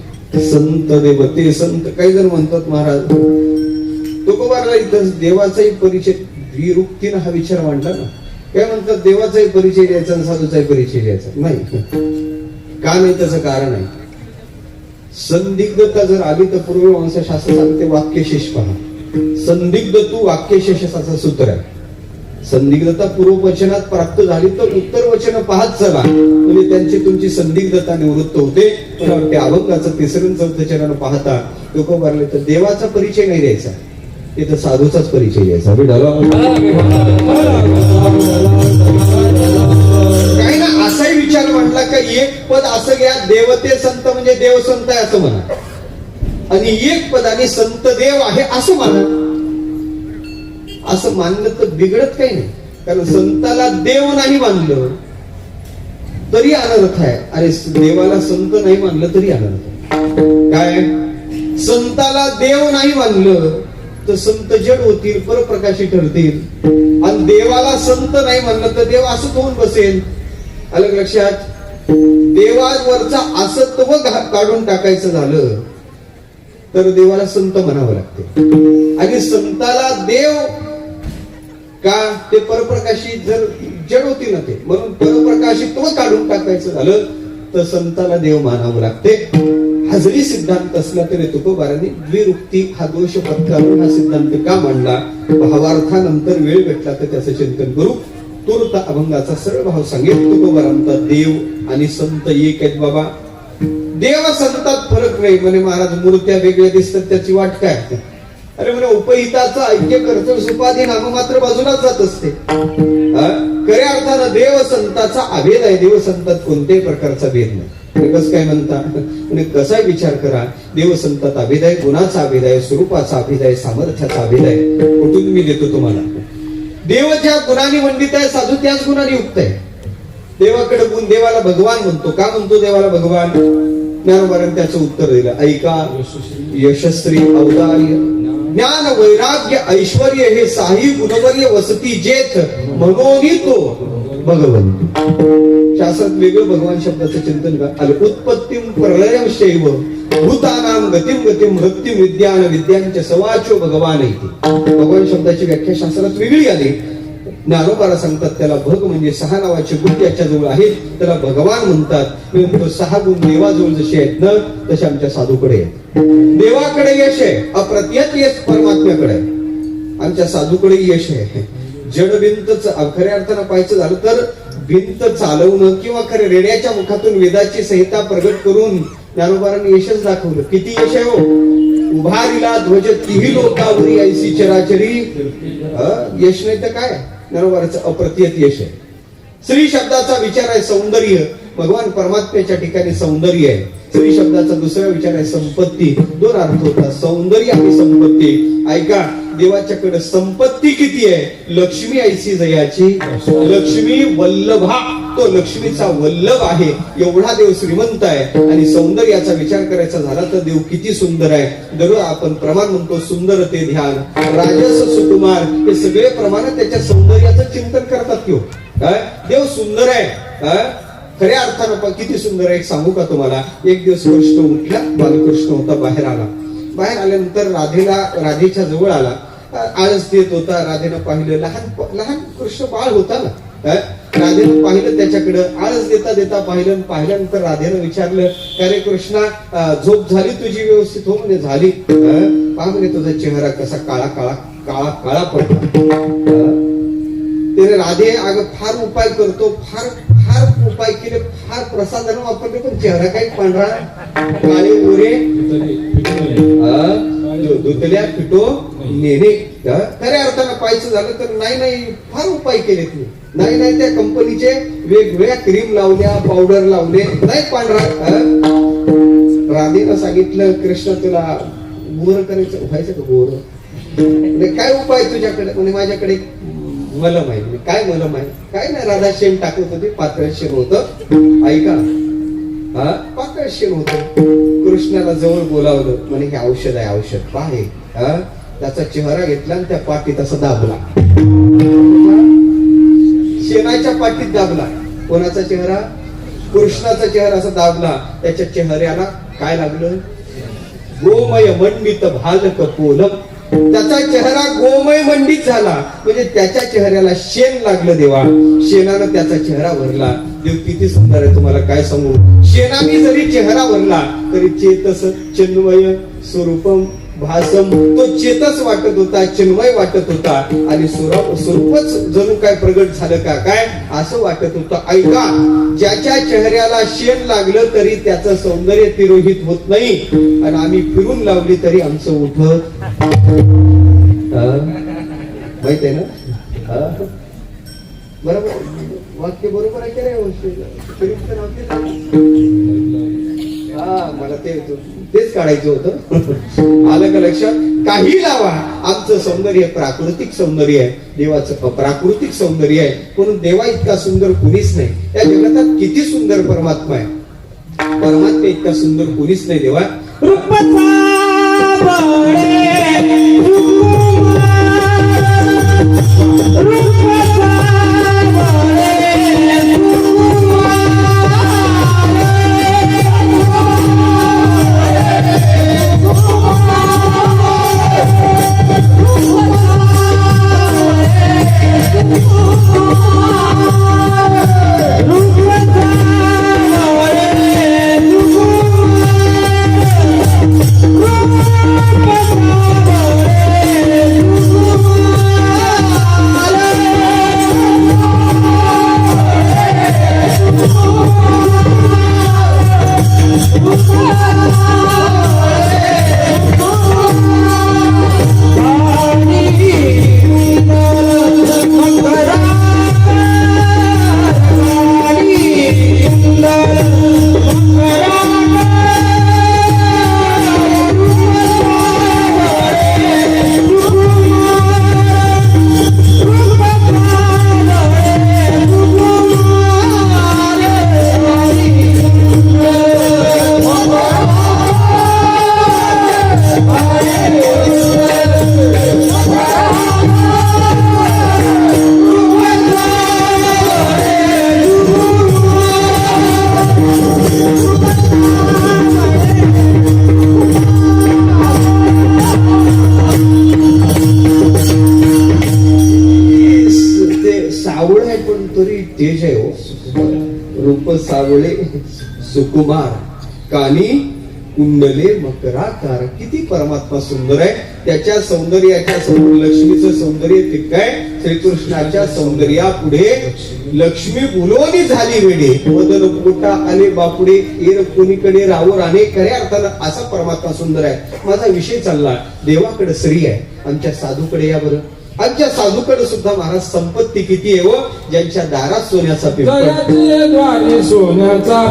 संत काही जण म्हणतात महाराज तुकोबाराला इथं देवाचाही परिचय द्विरुक्तीनं हा विचार मांडला ना. काय म्हणतात देवाचाही परिचय द्यायचा आणि साधूचाही परिचय द्यायचा नाही. का नाही त्याचं कारण आहे. संदिग्धता जर आली तर पूर्ववंशशास्त्र सांगते वाक्यशेष पहा. संदिग्ध तू वाक्यशेषाचं सूत्र आहे. संदिग्धता पूर्ववचनात प्राप्त झाली तर उत्तर वचन पाहत चला म्हणजे त्यांची तुमची संदिग्धता निवृत्त होते. पण त्या अभंगाचं तिसरं चौथं चरण पाहता तुकोबारले तर देवाचा परिचय नाही द्यायचा, तिथं साधूचाच परिचय द्यायचा. काही ना असाही विचार म्हटला का एक पद असं घ्या, देवते संत म्हणजे देव संत आहे असं म्हणा, आणि एक पदाने संत देव आहे असं म्हणा. असं मानलं तर बिघडत काही नाही, कारण संताला देव नाही मानलं तरी अनर्थ आहे, आणि देवाला संत नाही मानलं तरी अनर्थ आहे. काय संताला देव नाही मानलं तर संत जड होतील, परप्रकाशी ठरतील, आणि देवाला संत नाही मानलं तर देव असं होऊन बसेल. अलग लक्षात. देवावरचा असत्व काढून टाकायचं झालं तर देवाला संत म्हणावं लागते, आणि संताला देव का ते परप्रकाशी जर जड होती ना ते, म्हणून परप्रकाशित्व काढून टाकायचं झालं तर संताला देव मानावं लागते. हा जरी सिद्धांत असला तरी तुकोबारांनी द्विरुक्ती हा दोष पत्करून हा सिद्धांत का मांडला, भावार्थानंतर वेळ भेटला तर त्याचं चिंतन करू. तूर्त अभंगाचा सरळ भाव सांगेल. तुकोबारांचा देव आणि संत एक आहेत बाबा. देव संतात फरक नाही म्हणे महाराज. मूर्त्या वेगळ्या दिसतात त्याची वाट काय. अरे म्हणे उपहिताचं ऐक्य कर्तव्य सुपाधी नाम मात्र बाजूलाच जात असते. खऱ्या अर्थानं देव संताचा अभेद आहे. देव संतात कोणत्याही प्रकारचा भेद नाही. कसं काय म्हणता म्हणजे कसा विचार करा. देव संतात अभेद आहे, गुणाचा अभेद आहे, स्वरूपाचा अभेद आहे, सामर्थ्याचा अभेद आहे. कुठून मी देतो तुम्हाला. देव ज्या गुणांनी मंडित आहे, साधू त्याच गुणांनी युक्त आहे. देवाकडे गुण, देवाला भगवान म्हणतो. का म्हणतो देवाला भगवान. ज्ञानोबारांनी त्याचं उत्तर दिलं. ऐका, यशस्वी औदार्य ज्ञान वैराग्य ऐश्वर्य हे साही गुणवर्य वसती जेथ म्हणून तो भगवंत. शास्त्रात वेगळं भगवान शब्दाचं चिंतन का आलं. उत्पत्तीम प्रलयम शैव भूतानाम गतिम गतिम मृत्युम विद्यान विद्यांच्या सवाचो भगवान इति. भगवान शब्दाची व्याख्या शास्त्रात वेगळी आली. ज्ञानोबाला सांगतात त्याला भग म्हणजे 6 नावाचे गुण त्याच्या जवळ आहेत, त्याला भगवान म्हणतात. 6 गुण देवाजवळ जसे आहेत ना तसे आमच्या साधूकडे आहेत. देवाकडे यश आहे, अप्रत्यक्ष यश परमात्म्याकडे आहे. आमच्या साधूकडे यश आहे. जड भिंत खऱ्या अर्थानं पाहायचं झालं तर भिंत चालवणं किंवा खरे रेड्याच्या मुखातून वेदाची संहिता प्रगट करून ज्ञानोबारांनी यशच दाखवलं. किती यश आहे हो. उभारिला ध्वज तिही लोकावरी ऐसी चराचरी. यश नाही तर काय, ज्ञानोबाराचं अप्रत्यक्ष यश आहे. श्री शब्दाचा विचार आहे सौंदर्य. भगवान परमात्म्याच्या ठिकाणी सौंदर्य आहे. श्री शब्दाचा दुसरा विचार आहे संपत्ती. 2 अर्थ होतात, सौंदर्य आणि संपत्ती. ऐका, देवाच्याकडे संपत्ती किती आहे. लक्ष्मी ऐसी जयाची. लक्ष्मी वल्लभा, तो लक्ष्मीचा वल्लभ आहे. एवढा देव श्रीमंत आहे. आणि सौंदर्याचा विचार करायचा झाला तर देव किती सुंदर आहे. दररोज आपण प्रमाण म्हणतो सुंदर ते ध्यान, राजस सुकुमार, हे सगळे प्रमाण त्याच्या सौंदर्याचं चिंतन करतात. किंवा काय देव सुंदर आहे. खऱ्या अर्थानं किती सुंदर आहे सांगू का तुम्हाला. एक दिवस कृष्ण उठला, बालकृष्ण होता, बाहेर आला. बाहेर आल्यानंतर राधेच्या जवळ आला. आळस देत होता. राधेनं पाहिलं, लहान कृष्ण बाळ होता ना. राधेनं पाहिलं त्याच्याकडे, आळस देता पाहिलं. पाहिल्यानंतर राधेनं विचारलं, अरे कृष्णा झोप झाली तुझी व्यवस्थित. हो म्हणे झाली. पहा म्हणे तुझा चेहरा कसा काळा काळा काळा काळा पडला. ते राधे अगं फार उपाय करतो, फार फार उपाय केले, फार प्रसाधन वापरले, पण चेहरा काही पांढरा काळे गोरे धुतल्या फिटो नेणे. खऱ्या अर्थानं पाहायचं झालं तर नाही फार उपाय केले तू. नाही त्या कंपनीचे वेगवेगळ्या क्रीम लावल्या, पावडर लावले, नाही पांढरा. राधेनं सांगितलं, कृष्ण तुला गोर करायचं व्हायचं का गोर. काय उपाय तुझ्याकडे. म्हणजे माझ्याकडे मलम आहे. काय मलम आहे. काय नाही, राधा शेण टाकत होती, पातळ शेण होतं. ऐका, पातळ शेण होतं. कृष्णाला जवळ बोलावलं, म्हणे हे औषध आहे, औषध पाहे. त्याचा चेहरा घेतला आणि त्या पाठीत असं दाबला. शेणाच्या पाठीत दाबला. कोणाचा चेहरा. कृष्णाचा चेहरा असा दाबला. त्याच्या चेहऱ्याला काय लागलं. गोमय मंडित भाल कपोलम. त्याचा चेहरा गोमय मंडित झाला. म्हणजे त्याच्या चेहऱ्याला शेण लागलं. देवा शेणानं त्याचा चेहरा भरला. देव किती सुंदर आहे तुम्हाला काय सांगू. शेणाने जरी चेहरा भरला तरी चेतस चिन्मय स्वरूपम भासम. तो चेतस वाटत होता, चिन्मय वाटत होता. आणि स्वरूपच जणू काय प्रगट झालं का काय असं वाटत होतं. ऐका, ज्याच्या चेहऱ्याला शेण लागलं तरी त्याचं सौंदर्य तिरोहित होत नाही. आणि आम्ही फिरून लावली तरी आमचं उठत. माहित आहे ना. बरोबर वाक्य बरोबर आहे का. मला तेच काढायचं होतं. आलं का लक्षात. काही लावा, आमचं सौंदर्य प्राकृतिक सौंदर्य आहे. देवाचं प्राकृतिक सौंदर्य आहे. म्हणून देवा इतका सुंदर कुणीच नाही. या जगतात किती सुंदर परमात्मा आहे. परमात्मा इतका सुंदर कुणीच नाही. देवा सावळ आहे पण तरी तेज आहे हो. रूप सावळे सुकुमार, कानी कुंडले मकराकार. किती परमात्मा सुंदर आहे. त्याच्या सौंदर्याच्या समोर लक्ष्मीचं सौंदर्य फिक्क आहे. श्रीकृष्णाच्या सौंदर्या पुढे लक्ष्मी बोलवणी झाली वेडे. वदन पोटा आले बापुडे, एर कोणीकडे रावर अनेक. खऱ्या अर्थानं असा परमात्मा सुंदर आहे. माझा विषय चालला, देवाकडे स्त्री आहे, आमच्या साधूकडे या बरं. आमच्या साधूकडे सुद्धा महाराज संपत्ती किती आहे व ज्यांच्या दारात सोन्याचा पिंपळ. जयाचे द्वारी सोन्याचा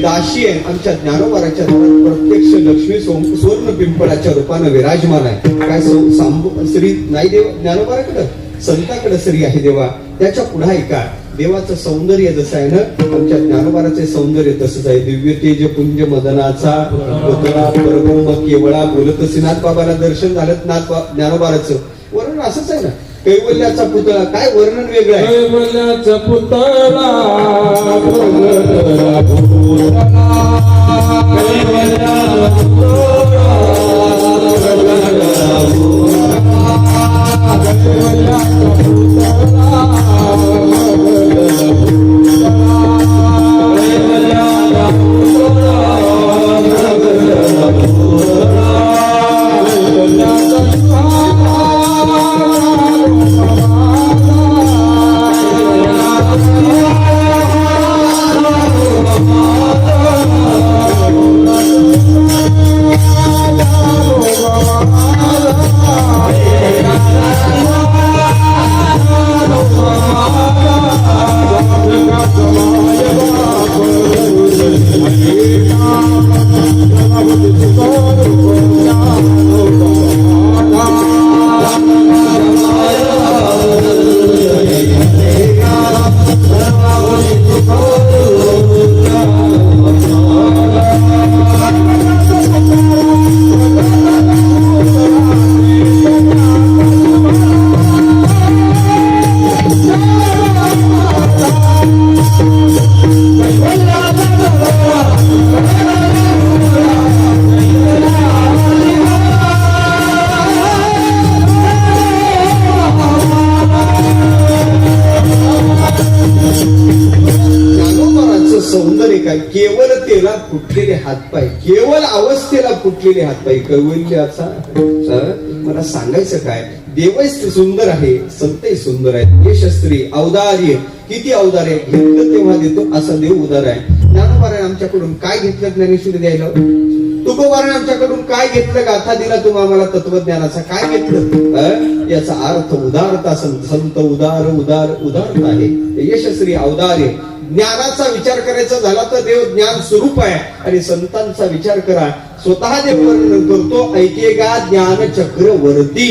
दाशी आहे. आमच्या ज्ञानोबाराच्या घरात प्रत्यक्ष लक्ष्मी सुवर्ण पिंपळाच्या रूपानं विराजमान आहे. काय श्री नाही देव ज्ञानोबाराकडं, संताकडे श्री आहे देवा. त्याच्या पुढे ऐका, देवाचं सौंदर्य जसं आहे ना, आमच्या ज्ञानोबाराचे सौंदर्य तसंच आहे. दिव्य तेज पुंज मदनाचा पुतळा परब्रह्म केवळा. बोलत नाथ बाबाला दर्शन झालं नाथ ज्ञानोबाराचं वर्णन असंच आहे ना. कैवल्याचा पुतळा, काय वर्णन वेगळं आहे. कैवल्याचा पुतळा सौंदर्य काय, केवळ तेला फुटलेले हातपाय, केवळ अवस्थेला फुटलेले हातपाय. कैवल्याचा मला सांगायचं काय, देवच सुंदर आहे, संतही सुंदर आहे. यश स्त्री औदार्य, किती औदार्य, घेतलं तेव्हा देतो असा देव उदार आहे. ज्ञानोबाराने आमच्याकडून काय घेतलं ज्ञानेश्वरी द्यायला. तुकोबाराने आमच्याकडून काय घेतलं, गाथा दिला तुम्हा आम्हाला तत्वज्ञानाचा, काय घेतलं. याचा अर्थ उदारता. संत उदार उदार उदारता आहे. यशस्वी औदार्य. ज्ञानाचा विचार करायचा झाला तर देव ज्ञान स्वरूप आहे. आणि संतांचा विचार करा, स्वतः देव वर्णन करतो, ऐकेगा ज्ञान चक्रवर्ती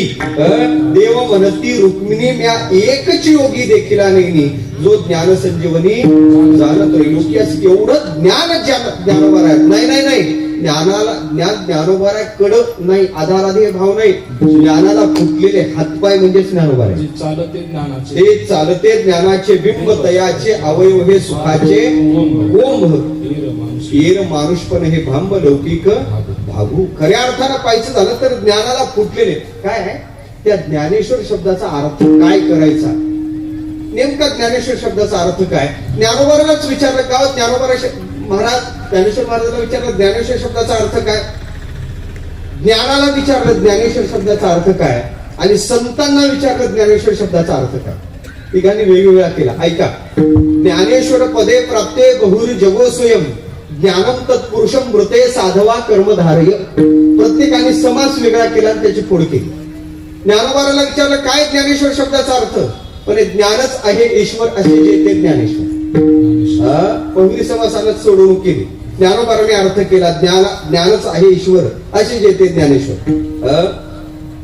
देव म्हणती रुक्मिणी म्या एकच योगी देखील नाही जो ज्ञान संजीवनी जाणतोय. लोक्यास केवढं ज्ञानोबा आहे. नाही नाही नाही, ज्ञानाला ज्ञानोबा आहे कड नाही, आधाराधी भाव नाही. ज्ञानाला फुटलेले हातपाय म्हणजे ज्ञानोबा आहे. चालते ज्ञानाचे ते चालते ज्ञानाचे बिंब तयाचे अवयव हे सुखाचे गोंभ हीर मानुषपण हे भांब लौकिक भागू. खऱ्या अर्थानं पाहायचं झालं तर ज्ञानाला फुटलेले काय आहे. त्या ज्ञानेश्वर शब्दाचा अर्थ काय करायचा, नेमका ज्ञानेश्वर शब्दाचा अर्थ काय. ज्ञानोबारालाच विचारलं का ज्ञानोबा महाराज ज्ञानेश्वर महाराजांना विचारलं ज्ञानेश्वर शब्दाचा अर्थ काय. ज्ञानाला विचारलं ज्ञानेश्वर शब्दाचा अर्थ काय, आणि संतांना विचारलं ज्ञानेश्वर शब्दाचा अर्थ काय. तिघांनी वेगवेगळा केला. ऐका, ज्ञानेश्वर पदे प्राप्ते बहुर जगो स्वयं ज्ञानम तत्पुरुषम मृते साधवा कर्मधारय. प्रत्येकाने समास वेगळा केला आणि त्याची फोड केली. ज्ञानोबाराला विचारलं काय ज्ञानेश्वर शब्दाचा अर्थ, पण ज्ञानच आहे ईश्वर असे जे ते ज्ञानेश्वर. पहिली समासानं सोडवणूक केली. ज्ञानोबाराने अर्थ केला ज्ञानच आहे ईश्वर असे जे ते ज्ञानेश्वर.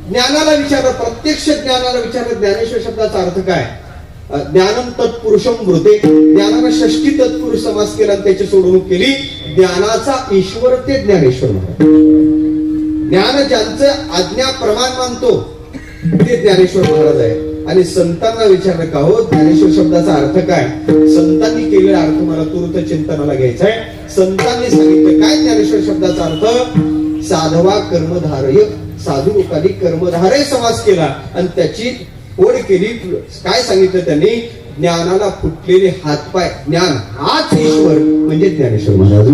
ज्ञानाला विचारलं, प्रत्यक्ष ज्ञानाला विचारलं ज्ञानेश्वर शब्दाचा अर्थ काय. ज्ञानम तत्पुरुषम मृते, ज्ञानाला षष्ठी तत्पुरुष समास केला आणि त्याची सोडवणूक केली. ज्ञानाचा ईश्वर ते ज्ञानेश्वर महाराज. ज्ञान ज्यांचं आज्ञा प्रमाण मानतो ते ज्ञानेश्वर महाराज आहे. आणि संतांना विचारलं का हो ज्ञानेश्वर शब्दाचा अर्थ काय. संतांनी केलेला अर्थ मला तुर्त चिंतनाला घ्यायचा आहे. संतांनी सांगितलं काय ज्ञानेश्वर शब्दाचा अर्थ. साधवा कर्मधारय, साधू लोकांनी कर्मधारय समास केला आणि त्याची ओढ केली. काय सांगितलं त्यांनी, ज्ञानाला फुटलेले हातपाय, ज्ञान हाच ईश्वर म्हणजे ज्ञानेश्वर महाराज.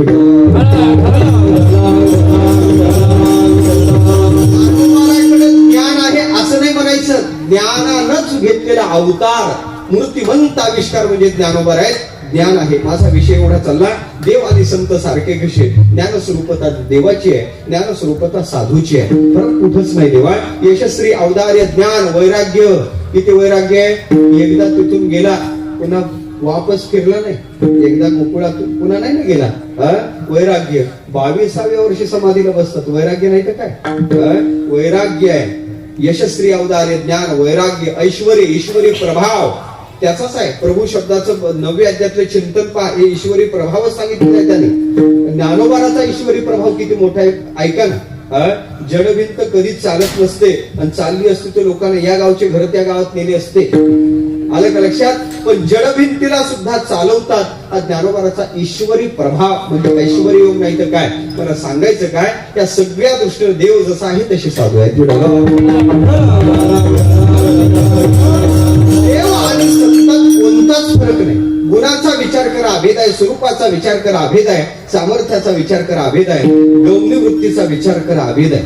ज्ञान आहे असं नाही म्हणायचं, ज्ञानानच घेतलेला अवतार मूर्तिमंत आविष्कार म्हणजे ज्ञानोबा आहे. ज्ञान आहे. माझा विषय एवढा चालला, देव आणि संत सारखे कसे. ज्ञान स्वरूपता देवाची आहे, ज्ञान स्वरूपता साधूची आहे. फरक कुठंच नाही. देवा यशस्वी औदार्य ज्ञान वैराग्य. किती वैराग्य आहे. एकदा तिथून गेला पुन्हा वापस फिरला नाही. एकदा गोकुळातून पुन्हा नाही ना गेला. वैराग्य 22व्या वर्षी समाधीला बसतात. वैराग्य नाही तर काय. वैराग्य आहे. यशस्वी औदार्य ज्ञान वैराग्य ऐश्वर्य ईश्वरी प्रभाव त्याचाच आहे. प्रभू शब्दाचं 9व्या अध्यायातलं चिंतन पहा, हे ईश्वरी प्रभाव सांगितलेला आहे त्याने. ज्ञानोबाराचा ईश्वरी प्रभाव किती मोठा आहे ऐका ना. जडभिंत कधीच चालत नसते आणि चालली असते तर लोकांना या गावचे घर त्या गावात नेले असते. आलं का लक्षात. पण जडभिंतीला सुद्धा चालवतात. हा ज्ञानोबाराचा ईश्वरी प्रभाव म्हणजे ऐश्वर्य योग नाही तर काय. मला सांगायचं काय, त्या सगळ्या दृष्टीने देव जसा आहे तसे साधू आहेत. देव आणि संतात कोणताच फरक नाही. गुणाचा विचार करा अभेद आहे, स्वरूपाचा विचार करा अभेद आहे, सामर्थ्याचा विचार करा अभेद आहे, गौणी वृत्तीचा विचार करा अभेद आहे.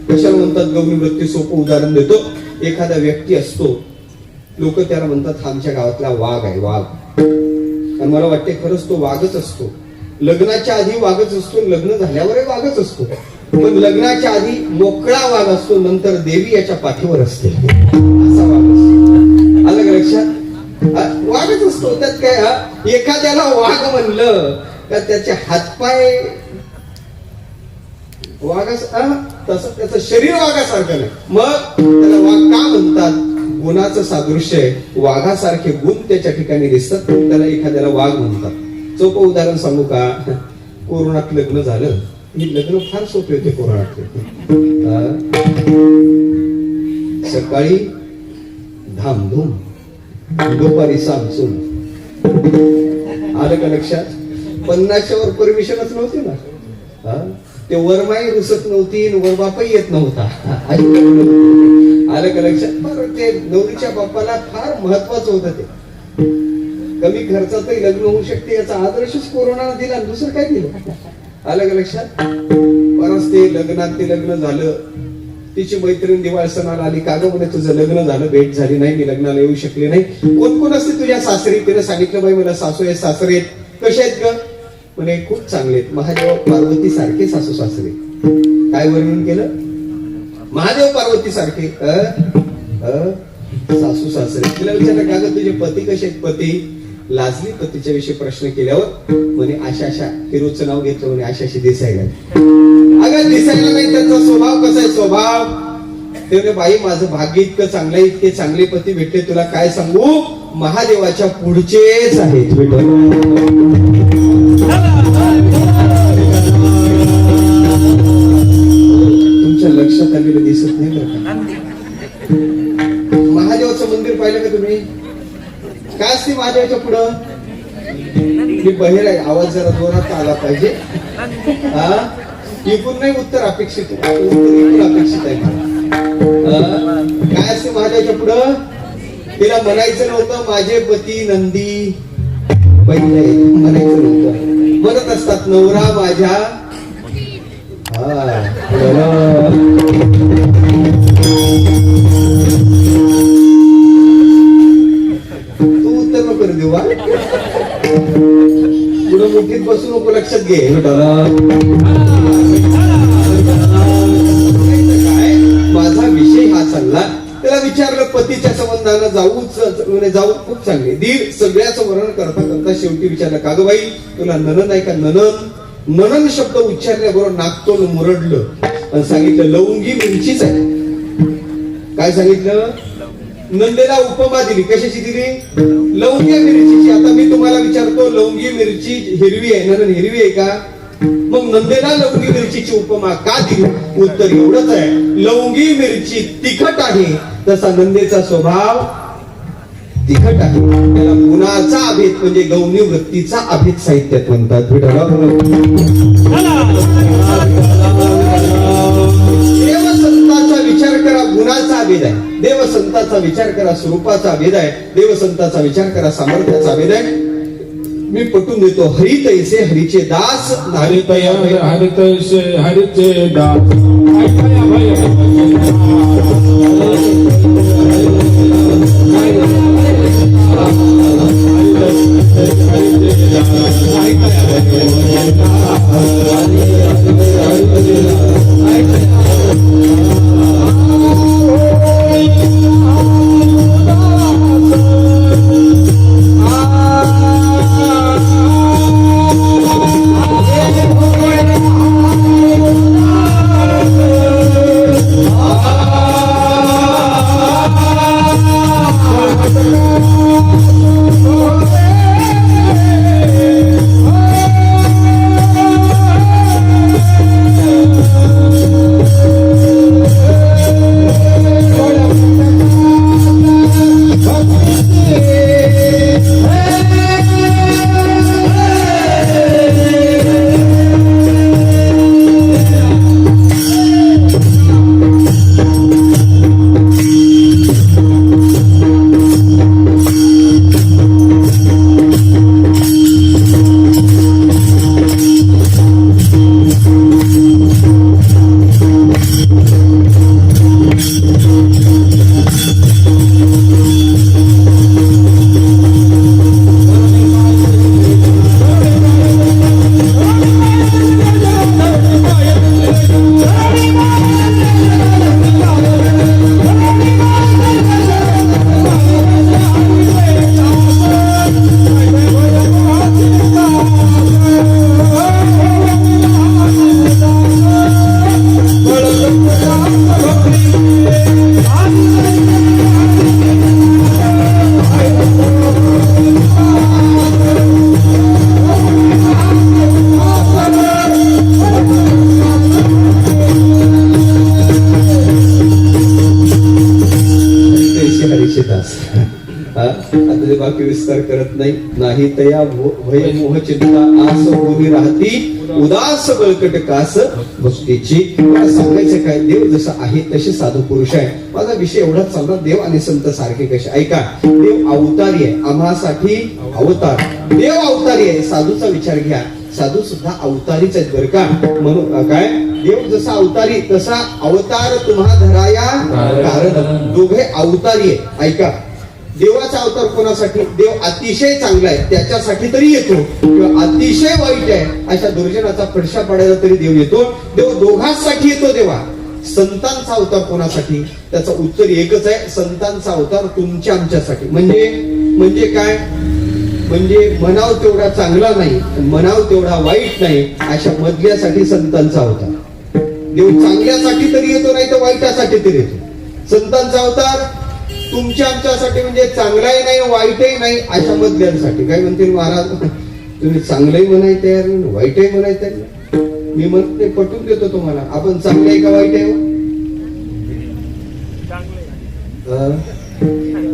कशाला म्हणतात गौणी वृत्ती. सोपं उदाहरण देतो. एखादा व्यक्ती असतो, लोक त्याला म्हणतात आमच्या गावातला वाघ आहे वाघ. आणि मला वाटते खरंच तो वाघच असतो. लग्नाच्या आधी वाघच असतो, लग्न झाल्यावरही वाघच असतो. पण लग्नाच्या आधी मोकळा वाघ असतो, नंतर देवी याच्या पाठीवर असते असा वाघ असतो. आलं का लक्षात. वाघच असतो. त्यात काय. एखाद्याला वाघ म्हणलं का त्याचे हातपाय वाघास तसं त्याचं शरीर वाघासारखं नाही. मग त्याला वाघ का म्हणतात. गुणाचं सादृश्य आहे. वाघासारखे गुण त्याच्या ठिकाणी दिसतात, त्याला एखाद्याला वाघ म्हणतात. सोपं उदाहरण सांगू का. कोरोनात लग्न झालं. हे लग्न फार सोपे होते कोरोनातले. सकाळी धामधूम, दुपारी सामसूम. आलं का लक्षात. 50च्या वर परमिशनच नव्हती ना. ते वरमाई रुसत नव्हती, वरबापही येत नव्हता. आलं का लक्षात. बरं ते नवरीच्या बाप्पाला फार महत्वाचं होतं. ते कमी खर्चातही लग्न होऊ शकते याचा आदर्शच कोरोनानं दिला. दुसरं काय दिलं. आलं का लक्षात. परत ते लग्नात ते लग्न झालं. तिची मैत्रीण दिवाळ सणाला आली. का ग म्हणे तुझं लग्न झालं, भेट झाली नाही, मी लग्नाला येऊ शकले नाही. कोण कोण असते तुझ्या सासरी. तिने सांगितलं बाई मला सासू आहेत सासरे आहेत. कसे आहेत ग म्हणे खूप चांगले आहेत. महादेव पार्वती सारखे सासू सासरे. काय वर्णन केलं. महादेव पार्वती सारखे सासू सासरे. तिला विचारलं का ग तुझे पती कसे आहेत. पती लाजली. पतीच्या विषयी प्रश्न केल्यावर म्हणे अशा अशा हिरोचं नाव घेतलं म्हणे अशा अशी दिसायला. अगं दिसायला नाही, त्यांचा स्वभाव कसा आहे स्वभाव. ते म्हणे, बाई माझं भाग्य इतकं चांगलं आहे, इतके चांगले पती भेटले, तुला काय सांगू, महादेवाच्या पुढचेच आहेत विठ्ठल. तुमच्या लक्षात आलेलं दिसत नाही बरं का. महादेवाचं मंदिर पाहिलं का तुम्ही, काय असते महादेवाच्या पुढं. मी बहिर आहे, आवाज जरा जोरात आला पाहिजे. हा, इकून नाही उत्तर अपेक्षित, उत्तर इकून अपेक्षित आहे. काय असते महादेवाच्या पुढं. तिला म्हणायचं नव्हतं माझे पती नंदी पहिले, म्हणायचं नव्हतं. म्हणत असतात नवरा माझ्या. तू उत्तर नको देऊ, पुढे मुठीत बसू नको, लक्षात घे. काय माझा विषय हा चालला. त्याला विचारलं पतीच्या संबंधानं जाऊ खूप चांगले दीर सगळ्याचं वर्णन करता करता शेवटी विचारलं, का ग बाई तुला ननन आहे का. ननन शब्द उच्चारल्याबरोबर नाकतोंड मुरडलं आणि सांगितलं लवंगी मिरचीच आहे. काय सांगितलं, नंदेला उपमा दिली, कशाची दिली, लवंगी मिरचीची. आता मी तुम्हाला विचारतो, लवंगी मिरची हिरवी आहे, ननन हिरवी आहे का. मग नंदेला लवंगी मिरचीची उपमा का दिली, उत्तर एवढंच आहे, लवंगी मिरची तिखट आहे, तसा नंदेचा स्वभाव तिखट आहे. त्याला गुणाचा अभेद म्हणजे गौणी वृत्तीचा अभेद साहित्यात म्हणतात. देवसंताचा विचार करा, गुणाचा अभेद आहे. देवसंताचा विचार करा, स्वरूपाचा अभेद आहे. देवसंताचा विचार करा, सामर्थ्याचा अभेद आहे. मी पटून देतो, हरित ऐसे हरीचे दास, हरितया हरितैसे हरिचे दास. ऐकाया भय वाक्य विस्तार करत नाही तया भय मोह चिंता आस मोही राहती उदास बळकट कास भक्तीची. मला सांगायचं काय, देव जसा आहे तसे साधू पुरुष आहे. माझा विषय एवढाच चालला, देव आणि संत सारखे कसे. ऐका, देव अवतारी आहे, आम्हासाठी अवतार. देव अवतारी आहे, साधूचा विचार घ्या, साधू सुद्धा अवतारीच आहेत बरं का. म्हणून काय, देव जसा अवतारी तसा अवतार तुम्हा धराया कारण. दोघे अवतारी आहे. ऐका, देवाचा अवतार कोणासाठी, देव अतिशय चांगला आहे त्याच्यासाठी तरी येतो, किंवा अतिशय वाईट आहे अशा दुर्जनाचा फडशा पाडायला तरी देव येतो. देव दोघांसाठी येतो. देवा संतांचा अवतार कोणासाठी, त्याचं उत्तर एकच आहे, संतांचा अवतार तुमच्या आमच्यासाठी. म्हणजे काय, म्हणजे मनाव तेवढा चांगला नाही, मनाव तेवढा वाईट नाही, अशा मधल्यासाठी संतांचा अवतार. देव चांगल्यासाठी तरी येतो, नाही तर वाईटासाठी तरी येतो. संतांचा अवतार तुमच्या आमच्यासाठी म्हणजे चांगलाही नाही वाईटही नाही अशा मधल्यांसाठी. काय म्हणतील महाराज, तुम्ही चांगलंही म्हणाय तयार नाही, वाईटही म्हणाय तयार नाही. मी म्हणते पटवून देतो तुम्हाला, आपण चांगले आहे का वाईट आहे?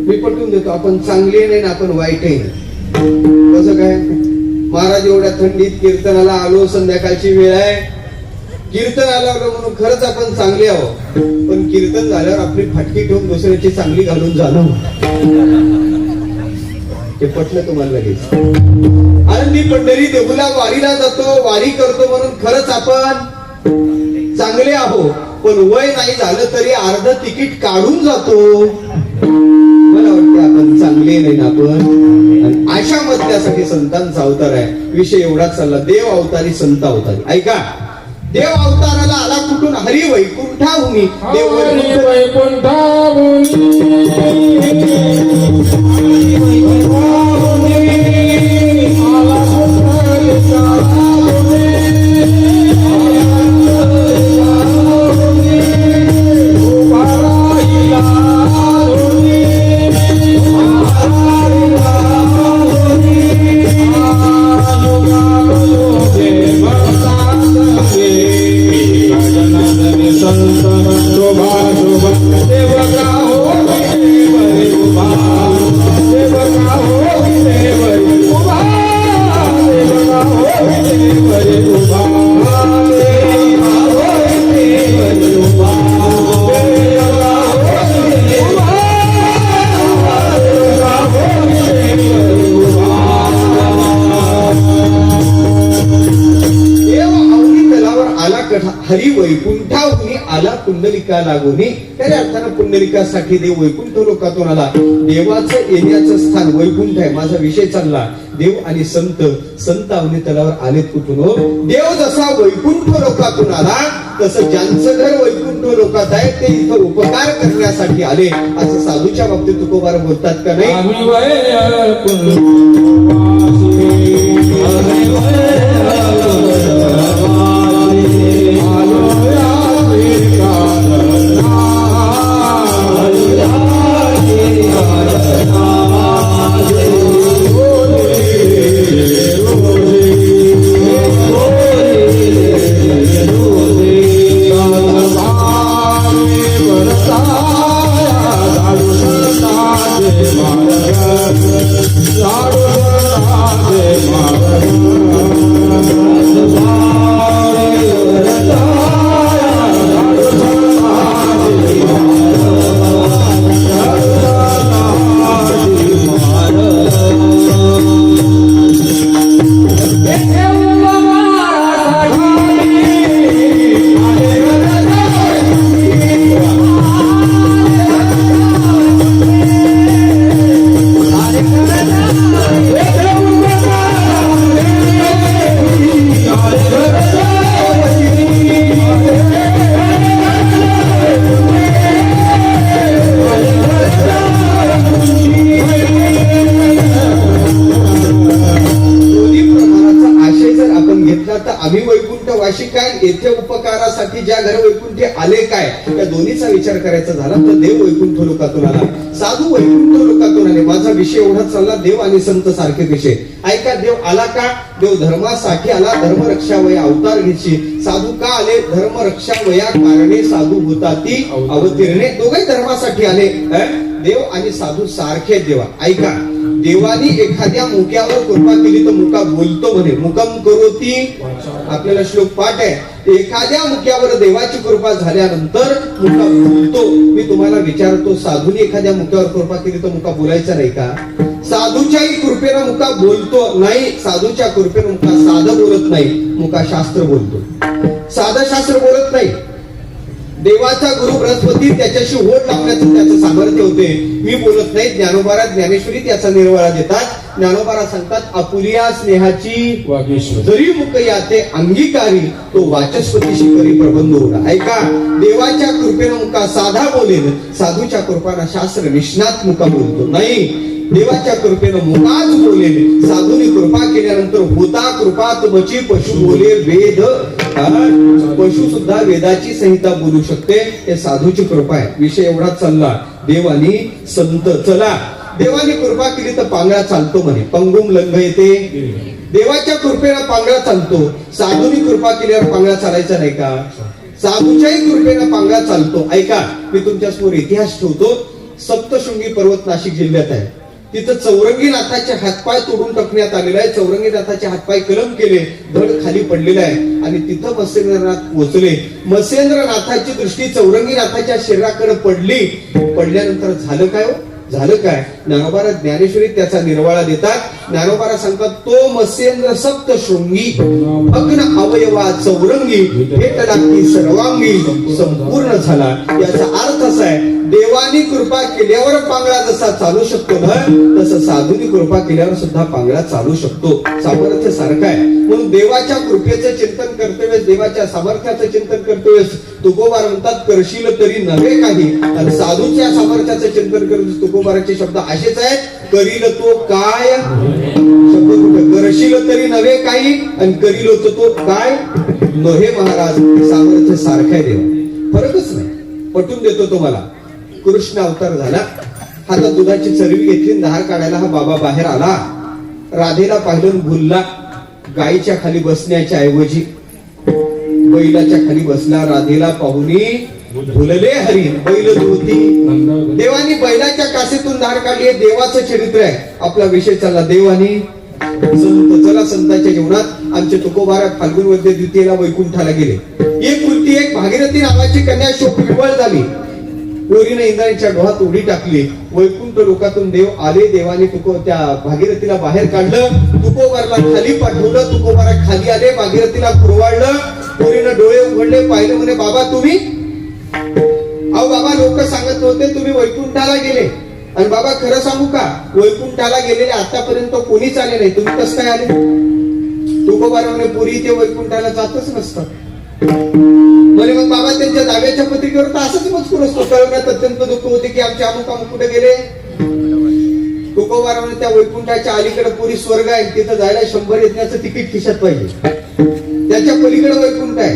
मी पटवून देतो, आपण चांगले नाही ना आपण वाईटही नाही. कसं काय महाराज, एवढ्या थंडीत कीर्तनाला आलो, संध्याकाळची वेळ आहे, कीर्तनाला आलो म्हणून खरंच आपण चांगले आहोत, पण कीर्तन झाल्यावर आपली फाटकी ठेवून दुसऱ्याची चांगली घालून जाणं ते पटलं तुम्हाला लगेच. आनंदी पंढरी देऊला वारीला जातो, वारी करतो म्हणून खरंच आपण चांगले आहोत, पण वय नाही झालं तरी अर्ध तिकीट काढून जातो. मला वाटतं आपण चांगले नाही ना आपण. आणि अशा मधल्यासाठी संतांचा अवतार आहे. विषय एवढाच चालला, देव अवतारी संत अवतारी. ऐका, देव अवताराला आला कुठून? हरी वैकुंठाहून. देव हरी वैकुंठाहून आला पुंडलिका लागून. त्या अर्थानं पुंडलिकासाठी देव वैकुंठ लोकातून आला. देवाचं येण्याचं स्थान वैकुंठ आहे. माझा विषय चालला देव आणि संत. संत अवनी तलावर आलेत कुठून? देव जसा वैकुंठ लोकातून आला तसं ज्यांचं घर वैकुंठ लोकात आहे ते इथं उपकार करण्यासाठी आले, असं साधूच्या बाबतीत तुकोबार बोलतात का नाही? आम्ही वैकुंठवासी काय, येथे उपकारासाठी ज्या घर वैकुंठी आले काय, या दोन्हीचा विचार करायचा झाला तर देव वैकुंठ लोकातून आला, साधू वैकुंठ लोकातून आले. माझा विषय एवढाच चालला, देव आणि संत सारखे विषय. ऐका, देव आला का? देव धर्मासाठी आला, धर्मरक्षा वया अवतार घेतली. साधू का आले? धर्मरक्षा वया कारणे साधू होताती अवतीर्णे. दोघे धर्मासाठी आले. देव आणि साधू सारखे देवा. ऐका, देवानी एखाद्या मुक्यावर कृपा केली तर मुका बोलतो म्हणे. मुकम करोती, आपल्याला श्लोक पाठ आहे. एखाद्या मुक्यावर देवाची कृपा झाल्यानंतर मुका बोलतो. मी तुम्हाला विचारतो, साधूने एखाद्या मुक्यावर कृपा केली तर मुका बोलायचा नाही का? साधूच्याही कृपेनं मुका बोलतो नाही. साधूच्या कृपेनं मुका साधं बोलत नाही, मुका शास्त्र बोलतो. साधं शास्त्र बोलत नाही. देवाचा गुरु बृहस्पती त्याच्याशी ओढ लावण्याचं त्याचं सामर्थ्य होते. मी बोलत नाही. ज्ञानोबारा ज्ञानेश्वरी त्याचा निर्वाळा देतात. ज्ञानोबारा सांगतात आपुलिया स्नेहाची वागीश्वर जरी मुख याते अंगीकारी तो वाचस्पतीशी करी प्रबंध होणार. ऐका, देवाच्या कृपेनं मुका साधा बोलेल, साधूच्या कृपाना शास्त्र निष्णात मुका बोलतो नाही. देवाच्या कृपेनं मुकाच बोलेल, साधूने कृपा केल्यानंतर होता कृपा तुमची पशु बोले वेद. पशु सुद्धा वेदाची संहिता बोलू शकते, हे साधूची कृपा आहे. विषय एवढा चालला. देव आणि संत. चला, देवाने कृपा केली तर पांगळा चालतो म्हणे, पंगुम लंघ येते. देवाच्या कृपेनं पांगळा चालतो. साधूनी कृपा केल्यावर पांगळा चालायचा नाही का? साधूच्याही कृपेनं पांगळा चालतो. ऐका, मी तुमच्या समोर इतिहास ठेवतो. सप्तशृंगी पर्वत नाशिक जिल्ह्यात आहे. तिथं चौरंगी नाथाचे हातपाय तोडून टाकण्यात आलेला आहे. चौरंगी नाथाचे हातपाय कलम केले, धड खाली पडलेला आहे आणि तिथं मत्स्येंद्रनाथ पोहोचले. मत्स्येंद्रनाथाची दृष्टी चौरंगी नाथाच्या शरीराकडे पडली. पडल्यानंतर झालं काय हो? झालं काय? ज्ञानोबारा ज्ञानेश्वरी त्याचा निर्वाळा देतात. ज्ञानोबारा सांगतात, तो मत्स्येंद्र सप्तशृंगी भग्न अवयवा चौरंगी भेटला की सर्वांगी संपूर्ण झाला. याचा अर्थ असा आहे, देवानी कृपा केल्यावर पांगळा जसा चालू शकतो ना, तसं साधूनी कृपा केल्यावर सुद्धा पांगळा चालू शकतो. सामर्थ्य सारखं आहे. म्हणून देवाच्या कृपेचं चिंतन करतेवेळेस, देवाच्या सामर्थ्याचं चिंतन करतेवेळेस तुकोबार म्हणतात, करशील तरी नव्हे काही. आणि साधूच्या सामर्थ्याचं चिंतन करत तुकोबाराचे शब्द असेच आहेत, करील तो काय. शब्द कुठं? करशील तरी नव्हे काही आणि करील तो काय नव्हे. महाराज, सामर्थ्य सारखं आहे. देवा फरकच नाही. पटून देतो तुम्हाला. कृष्ण अवतार झाला, हातात दुधाची चरबी घेतली, धार काढायला हा बाबा बाहेर आला. राधेला पाहिलं भुलला. गायीच्या खाली बसण्याच्या ऐवजी बैलाच्या खाली बसला. राधेला पाहुनी भुलले हरी बैल धोती. देवानी बैलाच्या कासेतून धार काढली. हे देवाचं चरित्र आहे. आपला विषय चालला देवानी संत. चला, संतांच्या जीवनात आमचे तुकोबारा फाल्गुन वद्य द्वितीयेला वैकुंठाला गेले. एकुलती एक भागीरथी नावाची कन्या शोक विवळ झाली. पोरीने इंद्रायणीच्या डोहात उडी टाकली. वैकुंठ लोकातून देव आले. देवाने त्या भागीरथीला बाहेर काढलं. तुकोबारला खाली पाठवलं. तुकोबारा खाली आले. भागीरथीला कुरवाळलं. पोरीनं डोळे उघडले, पाहिलं. म्हणे, बाबा तुम्ही? अहो बाबा, लोक सांगत होते तुम्ही वैकुंठाला गेले. आणि बाबा खरं सांगू का, वैकुंठाला गेलेले आतापर्यंत कोणीच आले नाही. तुम्ही कसं काय आले? तुकोबारा म्हणे, पोरी ते वैकुंठाला जातच नसतात. म्हणे, मग बाबा त्यांच्या दाव्याच्या पत्रिकेवर तर असंच मजकूर असतो, कळवण्यात अत्यंत दुःख होते की आमचे अमुक अमुक कुठे गेले. तुकोबारा म्हणे, त्या वैकुंठाच्या अलीकडे पुरी स्वर्ग आहे, तिथं जायला 100 येण्याचं तिकीट खिशात पाहिजे. त्याच्या पलीकडे वैकुंठ आहे.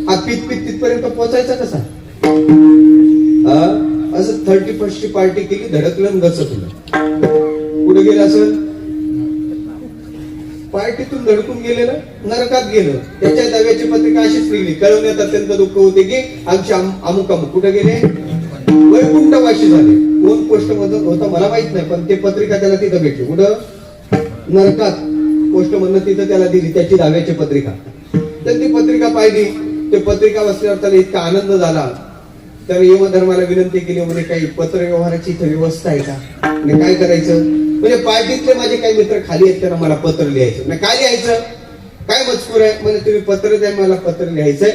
हा पीत तिथपर्यंत पोहोचायचा कसा? असं 31st ची पार्टी केली, धडकलं गचकलं. कुठे गेलं असं? पार्टीतून धडकून गेलेलं, नरकात गेलं. त्याच्या दाव्याची पत्रिका अशीच लिहिली, कळवण्यात अत्यंत दुःख होते की आमचे अमुक अमुक कुठे गेले, वैकुंठवासी झाले. कोण पोस्ट मधून होता मला माहित नाही, पण ते पत्रिका त्याला तिथं भेटली. कुठं? नरकात. पोस्ट मधून तिथं त्याला दिली त्याची दाव्याची पत्रिका. तर ती पत्रिका पाहिली. ते पत्रिका वाचल्यावर त्याला इतका आनंद झाला. तर यमधर्माला विनंती केली, म्हणजे काही पत्र व्यवहाराची इथं व्यवस्था आहे का? म्हणजे काय करायचं? म्हणजे पार्टीतले माझे काही मित्र खाली आहेत, त्यांना मला पत्र लिहायचं. म्हणजे काय लिहायचं? काय मजकूर आहे? म्हणजे तुम्ही पत्र द्या, मला पत्र लिहायचंय.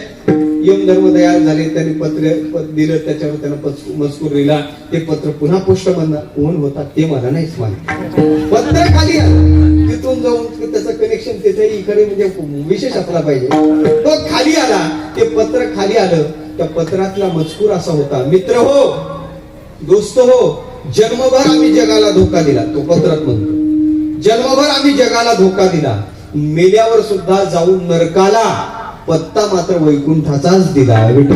यमधर्म तयार झाले. त्यांनी पत्र दिलं, त्याच्यावर त्यांना मजकूर लिहिला. ते पत्र पुन्हा पोस्ट मधनं कोण होता ते मला नाहीच माहिती. पत्र खाली आलं. तिथून जाऊन त्याचं कनेक्शन तिथे इकडे म्हणजे विशेष असला पाहिजे. तो खाली आला. ते पत्र खाली आलं. त्या पत्रातला मजकूर असा होता, मित्र हो, दोस्त हो, जन्मभर आम्ही जगाला धोका दिला. तो पत्रात म्हणतो, जन्मभर आम्ही जगाला धोका दिला, मेल्यावर सुद्धा जाऊन नरकाला, पत्ता मात्र वैकुंठाचाच दिला. कुठे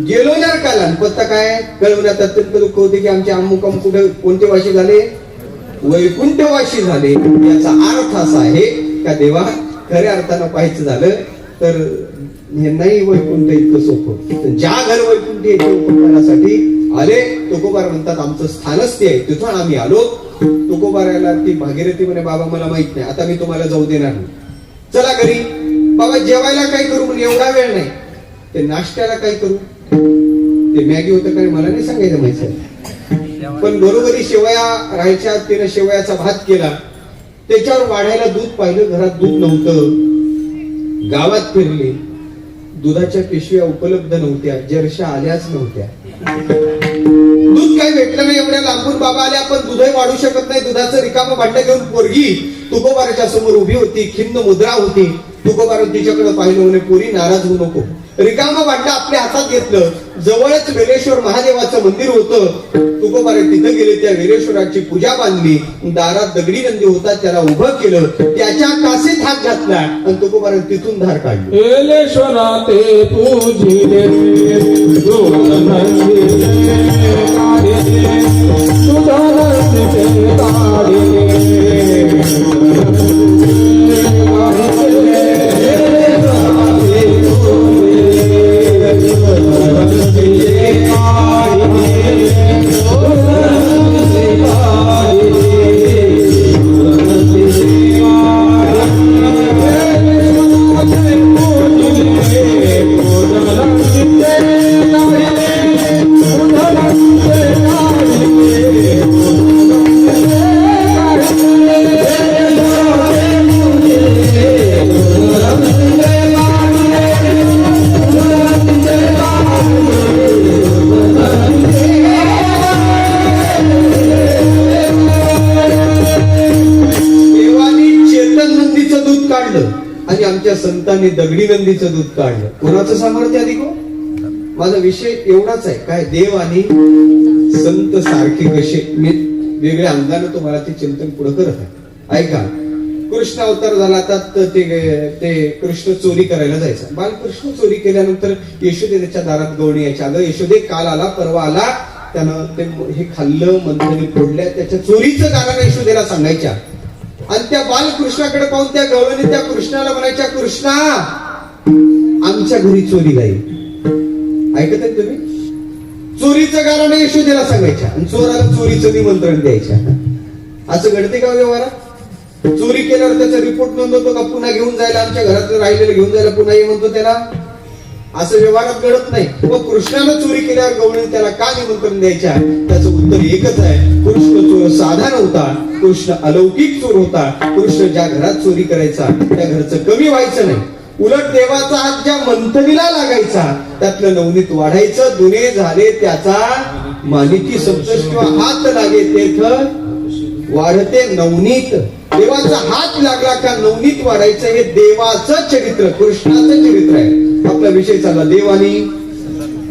गेलो नरकाला. पत्ता काय? कळवण्यात अत्यंत दुःख होते की आमचे अमुक अमुक कुठे कोणते वाशी झाले, वैकुंठवासी झाले. याचा अर्थ असा आहे का देवा, खऱ्या अर्थानं पाहायचं झालं तर हे नाही वैकुंठ इतकं सोपं. ज्या घर वैकुंठ उपकारण्यासाठी आले, तुकोबार म्हणतात आमचं स्थानच ते आहे, तिथून आम्ही आलो. तुकोबाराला ती भागीरथी म्हणे, बाबा मला माहित नाही, आता मी तुम्हाला जाऊ देणार नाही, चला घरी. बाबा जेवायला काय करू? म्हणजे एवढा वेळ नाही. ते नाश्त्याला काय करू? ते मॅगी होतं काय मला नाही सांगायचं माहिती, पण बरोबरी शेवया राहायच्या. तिने शेवयाचा भात केला. त्याच्यावर वाढायला दूध पाहिलं, घरात दूध नव्हतं. गावात फिरले, दुधाच्या पिशव्या उपलब्ध नव्हत्या, जर्शा आल्याच नव्हत्या. दूध काही भेटलं नाही, एवढ्या लांबून बाबा आले, आपण दूधही वाढू शकत नाही. दुधाचं रिकामं भांडं घेऊन पोरगी तुकोबाराच्या समोर उभी होती, खिन्न मुद्रा होती. तुकोबाराने तिच्याकडे पाहिलं, म्हणे पोरी नाराज होऊ नको. रिकामं भांडं आपल्या हातात घेतलं. जवळच वेलेश्वर महादेवाचं मंदिर होतं. तुकोबारे तिथं गेले, त्या वेलेश्वराची पूजा बांधली. दारात दगडी नंदी होता, त्याला उभं केलं, त्याच्या कासेत हात घातला आणि तुकोबारे तिथून धार काढली. एलेश्वरा ते पूजिले दोन नंदिले काढिले, तुझा नंदिले काढिले. आणि आमच्या संतांनी दगडी नंदीचं दूध काढलं. कोणाचं सामर्थ्य अधिक हो? माझा विषय एवढाच आहे, काय देव आणि संत सारखे कसे. मी वेगळ्या अंगानं तुम्हाला ते चिंतन पुढे करत आहे. ऐका, कृष्ण अवतार झाला तर ते कृष्ण चोरी करायला जायचा. बालकृष्ण चोरी केल्यानंतर यशोदे त्याच्या दारात गवणी यायच्या. अगं यशोदे, काल आला परवा आला, त्यानं ते हे खाल्लं, मंथनी फोडल्या, त्याच्या चोरीचं कारण यशोदेला सांगायच्या. आणि त्या बालकृष्णाकडे पाहून त्या गवळणी त्या कृष्णाला म्हणायच्या, कृष्णा आमच्या घरी चोरी जाईल. ऐकत आहे तुम्ही? चोरीचं कारण यशोदेला सांगायच्या आणि चोराला चोरीचं निमंत्रण द्यायच्या. असं घडते का व्यवहारात? चोरी केल्यावर त्याचा रिपोर्ट नोंदवतो का? पुन्हा घेऊन जायला, आमच्या घरात राहिलेलं घेऊन जायला पुन्हा ये म्हणतो त्याला. असं व्यवहारात घडत नाही. मग कृष्णानं चोरी केल्यावर गवळणी त्याला का निमंत्रण द्यायच्या? त्याचं उत्तर एकच आहे, कृष्ण चोर साधा नव्हता, कृष्ण अलौकिक चोर होता. कृष्ण ज्या घरात चोरी करायचा त्या घरचं कमी व्हायचं नाही. उलट देवाचा हात ज्या मंथनीला लागायचा त्यातलं नवनीत वाढायचं. दुने झाले त्याचा मानिकी सप्तश किंवा हात लागे तेथ वाढते नवनीत. देवाचा हात लागला का नवनीत वाढायचं. हे देवाचं चरित्र, कृष्णाचं चरित्र आहे. आपला विषय चालला देव आणि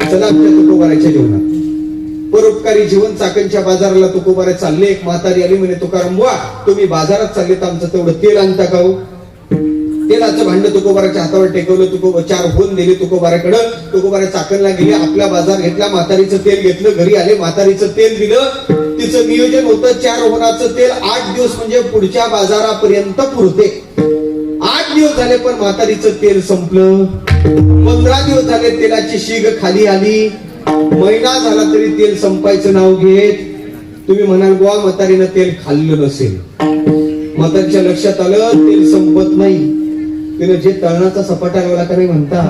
चला आमच्या तुकोबाराच्या जीवनात. परोपकारी जीवन. चाकणच्या बाजाराला तुकोबारा चालले. एक म्हातारी आली, म्हणे तुकाराम बुवा, तुम्ही बाजारात चालले तर आमचं तेवढं तेल आणता का हो? तेलाचं भांड तुकोबाराच्या हातावर टेकवलं. 4 होन दिले तुकोबाराकडं. तुकोबारा चाकणला गेले, आपला बाजार घेतला, म्हातारीचं तेल घेतलं, घरी आले, म्हातारीचं तेल दिलं. तिचं नियोजन होतं 4 होनाचं तेल 8 दिवस म्हणजे पुढच्या बाजारापर्यंत पुरते. 8 दिवस झाले पण म्हातारीचं तेल संपलं. 15 दिवस झाले, तेलाची शीग खाली आली. महिना झाला तरी तेल संपायचं नाव घेत. तुम्ही म्हणाल बुवा म्हातारीनं तेल खाल्लं नसेल. म्हातारीच्या लक्षात आलं तेल संपत नाही. तिने जे तळणाचा सपाटा लावला का नाही म्हणता,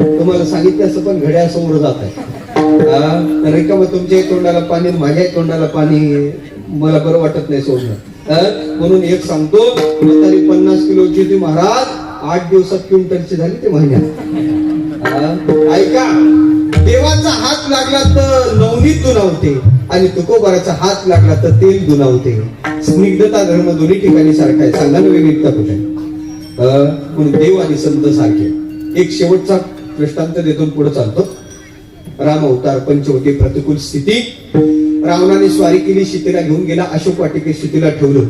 तुम्हाला सांगितलं असं पण घड्या समोर जात आहे. रिकाम तुमच्या तोंडाला पाणी, माझ्या तोंडाला पाणी, मला बरं वाटत नाही सोडणं. म्हणून एक सांगतो, म्हातारी 50 किलोची होती महाराज, 8 दिवसात क्विंटलची झाली ते महिन्यात. ऐका, देवाचा हात लागला तर नवनीत दुनावते आणि तुकोबाराचा हात लागला तर तेल दुनावते. स्निग्धता धर्म दोन्ही ठिकाणी सारखा आहे. सांगायला वेगळीकता कुठे आहे? म्हणून देव आणि संत सारखे. एक शेवटचा दृष्टांत देतो, पुढे चालतो. राम अवतार, पंचवटी, प्रतिकूल स्थिती. रावणाने स्वारी केली, सीतेला घेऊन गेला, अशोक वाटिकेत सीतेला ठेवलं.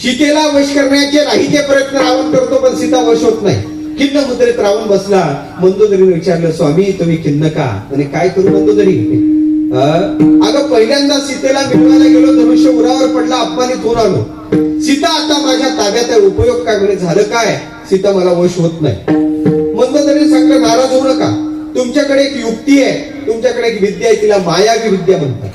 सीतेला वश करण्याचे राहीचे प्रयत्न रावण करतो पण सीता वश होत नाही. खिन्न मुद्रेत रावण बसला. मंदोदरीने विचारलं, स्वामी तुम्ही खिन्न का? आणि काय करू मंदोदरी? अगं पहिल्यांदा सीतेला मिळवायला गेलो, धनुष्य उरावर पडला, अपमानित होऊन आलो. सीता आता माझ्या ताब्यात आहे, उपयोग काय? म्हणे झालं काय? सीता मला वश होत नाही. मंदोदरीने सांगलं, नाराज होऊ नका, तुमच्याकडे एक युक्ती आहे, तुमच्याकडे एक विद्या आहे, तिला मायावी विद्या म्हणतात.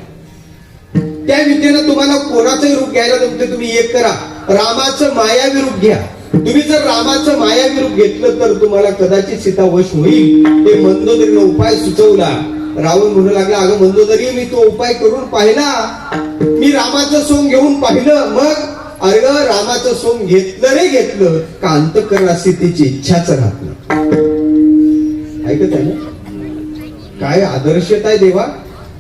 त्या विद्येनं तुम्हाला कोणाचंही रूप घ्यायला जमते. तुम्ही एक करा, रामाचं मायावी रूप घ्या. तुम्ही जर रामाचं मायावी रूप घेतलं तर तुम्हाला कदाचित सीता वश होईल. ते मंदोदरीने उपाय सुचवला. रावण म्हणू लागला, अगं मंदोदरी, मी तो उपाय करून पाहिला, मी रामाचं सोंग घेऊन पाहिलं. मग अरे रामाचं सोंग घेतलं रे घेतलं का अंतःकरणात सीतेची इच्छाच राहत नाही. ऐकत आहे ना? काय आदर्शता आहे देवा.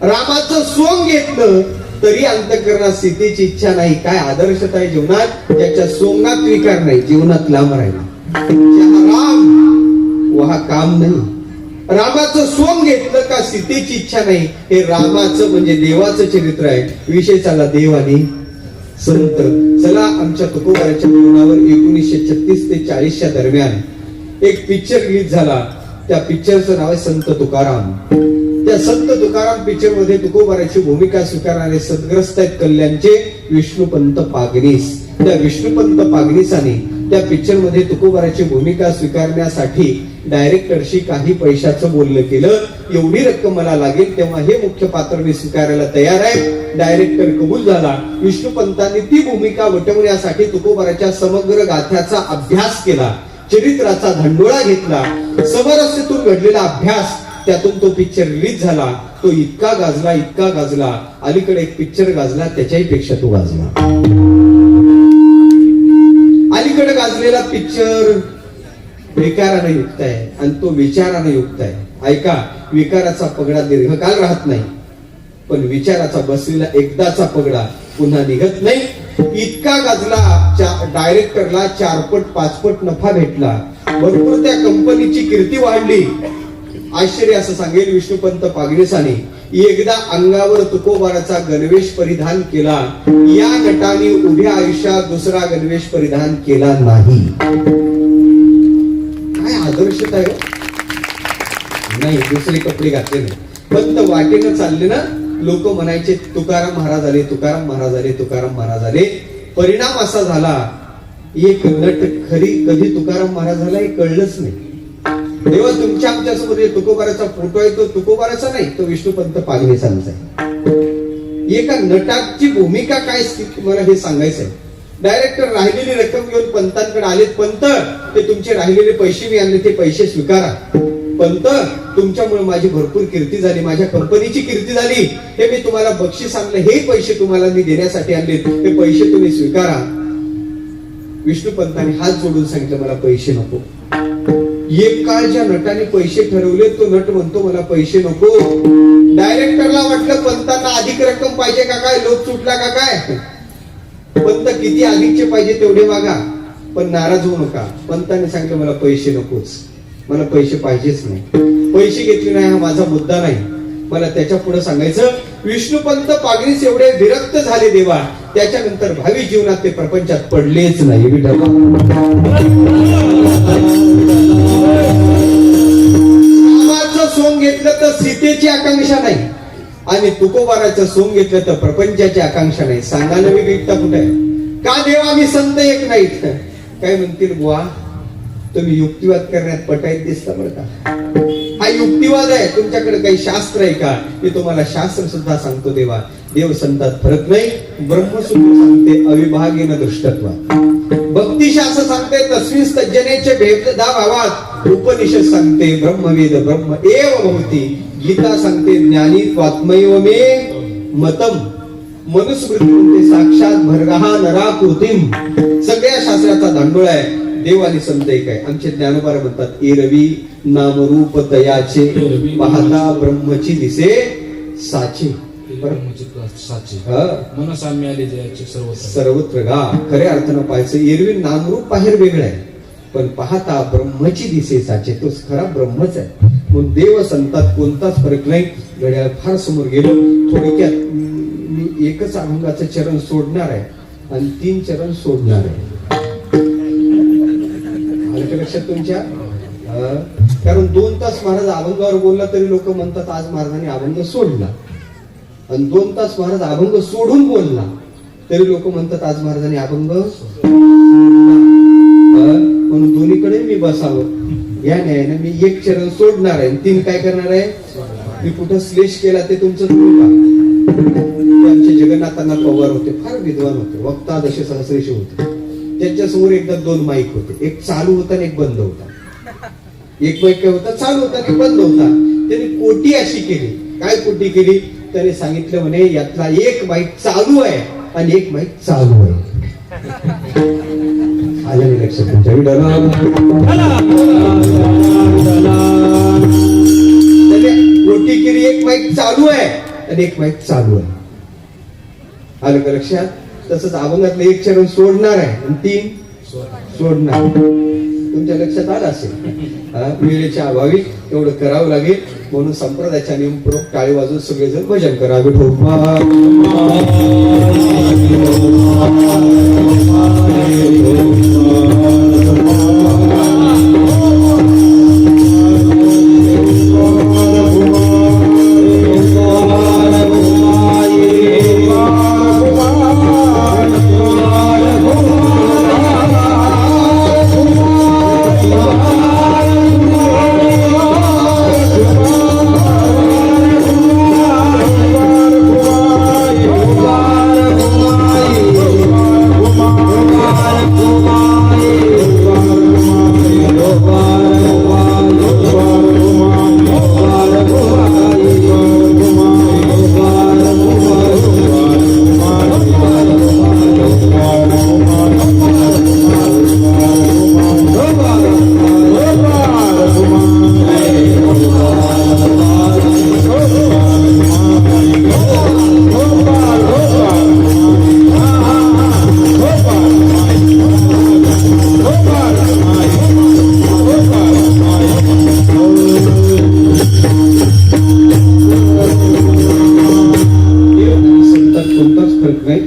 रामाचं सोंग घेतलं तरी अंतःकरणात सीतेची इच्छा नाही. काय आदर्शता आहे जीवनात. ज्याच्या सोंगात विकार नाही, जीवनात लांब राहिला. राम वहा काम नाही. रामाचं सोंग घेतलं का सीतेची इच्छा नाही. हे रामाचं म्हणजे देवाचं चरित्र आहे. विषय चालला देव आणि संत. चला आमच्या तुकोबाराच्या जीवनावर 1936 ते 40च्या दरम्यान एक पिक्चर रिलीज झाला. त्या पिक्चरचं नाव आहे संत तुकाराम. त्या संत तुकाराम पिक्चर मध्ये तुकोबाराची भूमिका स्वीकारणारे सद्ग्रस्त आहेत कल्याणचे विष्णुपंत पागनीस. त्या विष्णुपंत पागनीसाने त्या पिक्चर मध्ये तुकोबाराची भूमिका स्वीकारण्यासाठी डायरेक्टरशी काही पैशाचं बोलणं केलं. एवढी रक्कम मला लागेल तेव्हा हे मुख्य पात्र मी स्वीकारायला तयार आहे. डायरेक्टर कबूल झाला. विष्णुपंतांनी ती भूमिका वटवण्यासाठी तुकोबाराच्या समग्र गाथ्याचा अभ्यास केला. चरित्राचा धांडोळा घेतला. समरस्येतून घडलेला अभ्यास, त्यातून तो पिक्चर रिलीज झाला. तो इतका गाजला, इतका गाजला. अलीकडे एक पिक्चर गाजला, त्याच्याही पेक्षा तो गाजला. अलीकडे गाजलेला पिक्चर विकाराने युक्त आहे आणि तो विचाराने युक्त आहे. ऐका, विकाराचा पगडा दीर्घकाळ राहत नाही, पण विचाराचा बसलेला एकदाचा पगडा पुन्हा निघत नाही. इतका गाजला, डायरेक्टरला 4पट 5पट नफा भेटला. भरपूर त्या कंपनीची कीर्ती वाढली. आश्चर्य असं सांगेल विष्णुपंत पागनीसाने एकदा अंगावर तुकोबाराचा गणवेश परिधान केला. या नटाने उभ्या आयुष्यात दुसरा गणवेश परिधान केला नाही. काय आदर्शता आहे. नाही दुसरे कपडे घातले नाही, फक्त वाटेनं चालले ना. लोक म्हणायचे तुकाराम महाराज आले, तुकाराम महाराज आले, तुकाराम महाराज आले. परिणाम असा झाला, एक नट खरी कधी तुकाराम महाराज झाला हे कळलंच नाही. तेव्हा तुमच्या आमच्या समोर तुकोबाराचा फोटो आहे, तो तुकोबाराचा नाही, तो विष्णुपंत पागनीसांचा आहे. एका नटाची भूमिका काय तुम्हाला हे सांगायचं आहे. डायरेक्टर राहिलेली रक्कम घेऊन पंतांकडे आलेत. पंत, ते तुमचे राहिलेले पैसे मी आणले, ते पैसे स्वीकारा. पंत, तुमच्यामुळे माझी भरपूर कीर्ती झाली, माझ्या कंपनीची कीर्ती झाली. हे मी तुम्हाला बक्षीस आणलं, हे पैसे तुम्हाला मी देण्यासाठी आणले, हे पैसे तुम्ही स्वीकारा. विष्णुपंतांनी हात जोडून सांगितलं मला पैसे नको. एक काळ ज्या नटाने पैसे ठरवले, तो नट म्हणतो मला पैसे नको. डायरेक्टरला वाटलं पंतांना अधिक रक्कम पाहिजे का काय, लोक सुटला का काय. पंत किती अधिकचे पाहिजे तेवढे मागा, पण नाराज होऊ नका. पंतांनी सांगितलं मला पैसे नकोच, मला पैसे पाहिजेच नाही. पैसे घेतले नाही हा माझा मुद्दा नाही. मला त्याच्या पुढे सांगायचं, विष्णुपंत पागनीस एवढे विरक्त झाले देवा, त्याच्यानंतर भावी जीवनात ते प्रपंचात पडलेच नाही. रामाचं सोंग घेतलं तर सीतेची आकांक्षा नाही, आणि तुकोबाराचं सोंग घेतलं तर प्रपंचाची आकांक्षा नाही. सांगा ना विवेकता कुठे आहे. का देवा आम्ही संत एक नाहीत. काय म्हणतील बुवा, तुम्ही युक्तिवाद करण्यात पटाईत दिसता बरं का. हा युक्तिवाद आहे. तुमच्याकडे काही शास्त्र आहे का. मी तुम्हाला शास्त्र सुद्धा सांगतो देवा. देव संतात फरक नाही. ब्रह्मसूत्र सांगते अविभागेन दृष्टत्व. भक्तिशास्त्र सांगते तस्मिन् तज्जनेचे भेददा भावात. उपनिषद सांगते ब्रह्मवेद ब्रह्म एव भवती. गीता सांगते ज्ञानी त्वात्मैव मे मतम. मनुस्मृती म्हणते साक्षात भर्गहा नराकृतिम. सगळ्या शास्त्राचा धांडोळा आहे. देव आणि संत एक आहे. आमचे ज्ञानोबा म्हणतात एरवी नामरूप तयाचे, पाहता ब्रह्मची दिसे साचे. सर्वत्र गा. खऱ्या अर्थानं पाहायचं, एरवी नामरूप बाहेर वेगळं आहे, पण पाहता ब्रह्मची दिसे साचे, तो खरा ब्रह्मच आहे. मग देव संतात कोणताच फरक नाही. घड्याळ फार समोर गेलो. थोडक्यात मी एकच अभंगाचं चरण सोडणार आहे आणि 3 चरण सोडणार आहे. लक्षात तुमच्या. कारण 2 तास महाराज अभंगावर बोलला तरी लोक म्हणतात आज महाराजांनी अभंग सोडला, आणि 2 तास महाराज अभंग सोडून बोलला तरी लोक म्हणतात आज महाराजांनी अभंग. म्हणून दोन्हीकडे मी बसावं या न्यायाने मी 1 चरण सोडणार आहे, 3 काय करणार आहे. मी कुठं श्लेष केला ते तुमचं आमचे जगन्नाथांना पवार होते, फार विद्वान होते, वक्ता दशे सहस्रेश होते. त्यांच्या समोर एकदा 2 माईक होते, एक चालू होता आणि एक बंद होता. एक माईक काय होता, चालू होता आणि बंद होता. त्यांनी कोटी अशी केली. काय कोटी केली. त्याने सांगितलं म्हणे यातला एक माईक चालू आहे आणि एक माईक चालू आहे. आलं लक्षात तुमच्या. आणि एक माईक चालू आहे. आलं का लक्षात? तसंच अभंगातलं एक चरण सोडणार आहे आणि 3 सोडणार. तुमच्या लक्षात आलं असेल. वेळेच्या अभावी एवढं करावं लागेल, म्हणून संप्रदायाच्या नियमपूर्वक टाळी वाजवून सगळेजण भजन करा. विठोबा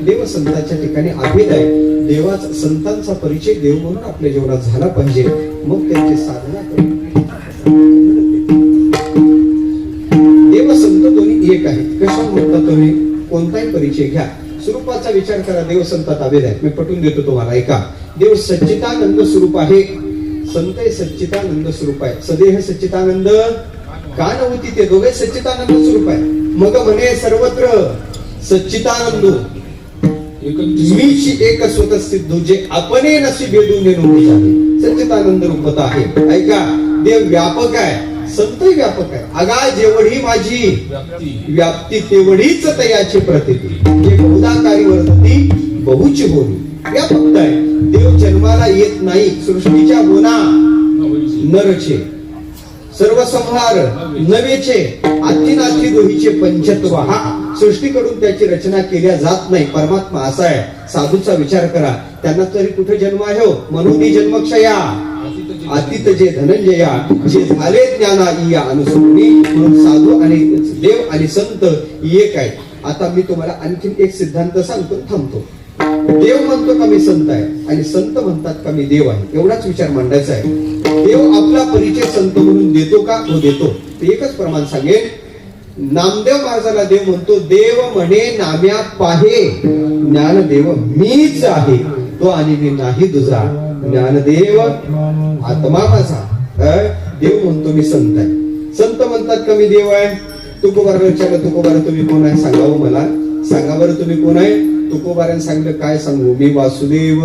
देवसंताच्या ठिकाणी अभेद आहे. देवाचा संतांचा परिचय देव म्हणून आपल्या जीवनात झाला पाहिजे, मग त्यांची साधना देवसंत दोन्ही एक आहेत. कशा म्हणता तुम्ही? कोणताही परिचय घ्या, स्वरूपाचा विचार करा. देवसंतात अभेद आहे. मी पटवून देतो तुम्हाला. ऐका, देव सच्चिदानंद स्वरूप आहे. संत हे सच्चिदानंद स्वरूप आहे. सदेह सच्चिदानंद का नव्हती, ते दोघे सच्चिदानंद स्वरूप आहे. मग म्हणे सर्वत्र सच्चिदानंद मीची एक स्वतः सिद्धू, जे अपने नशी भेदून झाले सच्चिदानंद रूपता आहे. ऐका, देव व्यापक आहे, संत व्यापक आहे. अगा जेवढी माझी व्याप्ती तेवढीच तयाची प्रतीती, जे बहुधाकारी वर्तती बहुची होती. व्यापक आहे. देव जन्माला येत नाही. सृष्टीच्या गुणा नरचे सर्वसंहार नवेचे आती दोहीचे पंचत्व. हा सृष्टीकडून त्याची रचना केल्या जात नाही. परमात्मा असा आहे. साधूचा विचार करा, त्यांना तरी कुठे जन्म आहे हो? म्हणून जन्मक्षया अतीत जे धनंजया, जे झाले ज्ञाना इया अनुसरणी. म्हणून साधू आणि देव आणि संत एक आहेत. आता मी तुम्हाला आणखीन एक सिद्धांत सांगतो, थांबतो. देव म्हणतो का मी संत आहे, आणि संत म्हणतात का मी देव आहे, एवढाच विचार मांडायचा आहे. देव आपला परिचय संत म्हणून देतो का? हो, देतो. ते एकच प्रमाण सांगेल. नामदेव महाराजाला देव म्हणतो, देव म्हणे नाम्या पाहे ज्ञानदेव मीच आहे, तो आणि मी नाही तुझा. ज्ञानदेव आत्मा माझा. देव म्हणतो मी संत आहे. संत म्हणतात का मी देव आहे? तुकोबाराला विचारलं, तुकोबारा तुम्ही कोण आहे? सांगावं मला. सांगा बरं तुम्ही कोण आहे? तुकोबाराने सांगितलं, काय सांगू? मी वासुदेव.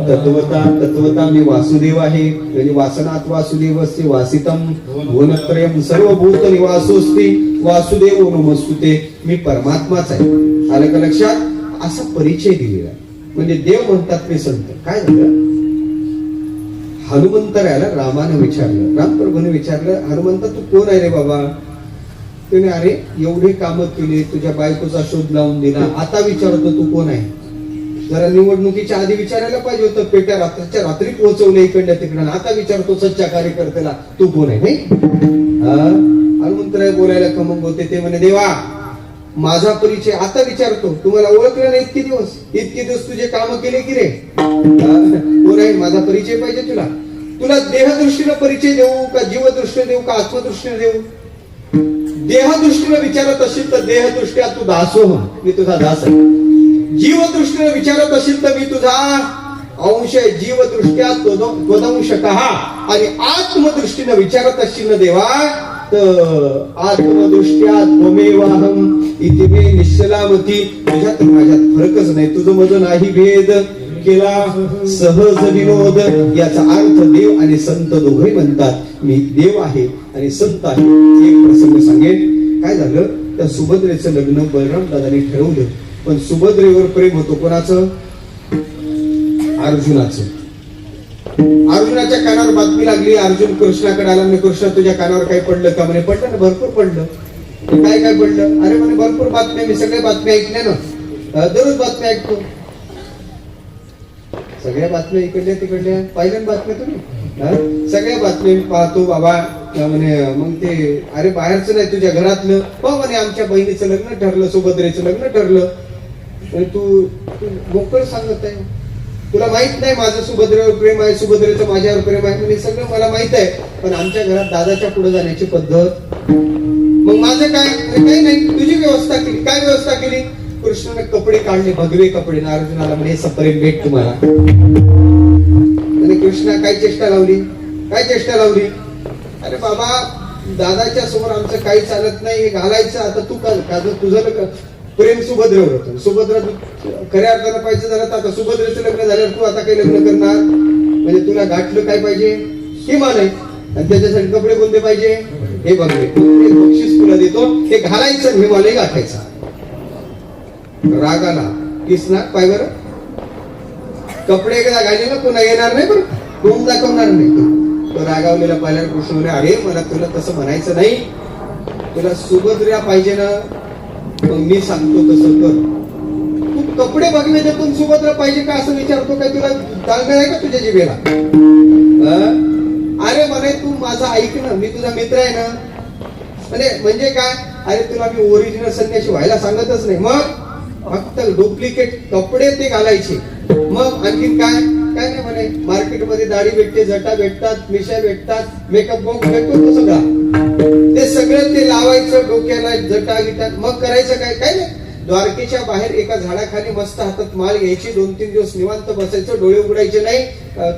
तत्वता मी वासुदेव आहे. म्हणजे वासनात वासुदेव असते वासितम गुणत्रयम सर्वभूत निवासोस्ति वासुदेव नमस्तुते. मी परमात्माच आहे. आलं का लक्षात? असा परिचय दिलेला. म्हणजे देव म्हणतात मी संत. काय झालं? हनुमंतराला रामानं विचारलं, रामप्रभूने विचारलं, हनुमंत तू कोण आहे रे बाबा? त्याने, अरे एवढे काम केले, तुझ्या बायकोचा शोध लावून दिला, आता विचारतो तू कोण आहे? जरा निवडणुकीच्या आधी विचारायला पाहिजे होतं. पेट्या रात्रीच्या रात्री पोहोचवले इकडल्या तिकडं. आता विचारतो सच्च्या कार्यकर्त्याला तू कोण आहे? नाही, हनुमंतराय बोलायला खमंग होते. ते म्हणे, देवा माझा परिचय आता विचारतो, तुम्हाला ओळखलं नाही इतके दिवस तुझे काम केले की रे? कोण आहे? माझा परिचय पाहिजे तुला. तुला देहदृष्टीनं परिचय देऊ का जीवदृष्टीने देऊ का आत्मदृष्टीने देऊ? देहदृष्टीने विचारत असेल तर देहदृष्ट्या तू दासोह, मी तुझा दास आहे. जीवदृष्टीने विचारत असेल तर मी तुझा अंश आहे. जीवदृष्ट्या त्वदंशकः. आणि आत्मदृष्टीने विचारत असशील ना देवा, तर आत्मदृष्ट्या त्वमेवाहम इति मे निश्चलामती. तुझ्यात माझ्यात फरकच नाही, तुझं माझं नाही भेद केला सहज विनोद. याचा अर्थ देव आणि संत दोघे म्हणतात मी देव आहे आणि संत आहे. एक प्रसंग सांगेन. काय झालं? त्या सुभद्रेचं लग्न बलराम दादांनी ठरवलं, पण सुभद्रेवर प्रेम होतो कोणाचं? अर्जुनाचं. अर्जुनाच्या कानावर बातमी लागली, अर्जुन कृष्णाकडे आला. म्हणजे कृष्णा तुझ्या कानावर काही पडलं का? म्हणे पडलं ना, भरपूर पडलं. काय काय पडलं? अरे म्हणे भरपूर बातम्या, मी सगळ्या बातम्या ऐकल्या ना, दररोज बातम्या ऐकतो. सगळ्या बातम्या इकडल्या तिकडल्या पाहिल्या ना बातम्या तुम्ही? सगळ्या बातम्या मी पाहतो बाबा. म्हणे मग ते अरे बाहेरचं नाही तुझ्या घरातलं. हो म्हणे आमच्या बहिणीचं लग्न ठरलं, सुभद्रेचं लग्न ठरलं. तू मोकळ सांगत आहे, तुला माहित नाही माझं सुभद्रेवर प्रेम आहे, सुभद्रेचं माझ्यावर प्रेम आहे. म्हणजे सगळं मला माहित आहे, पण आमच्या घरात दादाच्या पुढे जाण्याची पद्धत. मग माझं काय? काही नाही, तुझी व्यवस्था केली. काय व्यवस्था केली? कृष्णाने कपडे काढले, भगवे कपडे. अर्जुनाला म्हणे सप्रेम भेट तुम्हाला. आणि कृष्णा काय चेष्टा लावली? काय चेष्टा लावली? अरे बाबा दादाच्या समोर आमचं काही चालत नाही, हे घालायचं. आता तू का तुझं प्रेम सुभद्रेवर होतं. सुभद्रा खऱ्या अर्थानं पाहिजे झालं तर आता सुभद्रेचं लग्न झाल्यावर तू आता काही लग्न करणार? म्हणजे तुला गाठलं काय पाहिजे? हिमालय. आणि त्याच्यासाठी कपडे कोणते पाहिजे? हे बघले. बक्षीस तुला देतो, हे घालायचं, हिमालय गाठायचा. राग आला किसना पाय बरं. कपडे एकदा घाले ना पुन्हा येणार नाही, बरं कोण दाखवणार नाही. तो रागावलेला पाहिल्यावर कृष्ण म्हणे अरे मला तुला तसं म्हणायचं नाही, तुला सुभद्रा पाहिजे ना, मग मी सांगतो तसं कर. तू कपडे बघले पण सुभद्रा पाहिजे का असं विचारतो काय? तुला चालणार आहे का तुझ्या जिभेला? अरे म्हणे तू माझा ऐक ना, मी तुझा मित्र आहे ना. म्हणजे काय? अरे तुला मी ओरिजिनल संन्याशी व्हायला सांगतच नाही, मग फक्त डुप्लिकेट कपडे ते घालायचे. मग आणखीन काय? काय नाही म्हणे मार्केटमध्ये दाढी भेटते, जटा भेटतात, मिशा भेटतात, मेकअप बॉक्स भेटतो तो सगळा. ते सगळं ते लावायचं डोक्याला, जटा गिटात. मग करायचं काय? काय नाही, द्वारकेच्या बाहेर एका झाडाखाली मस्त हातात माल घ्यायची, 2-3 दिवस निवांत बसायचं, डोळे उघडायचे नाही.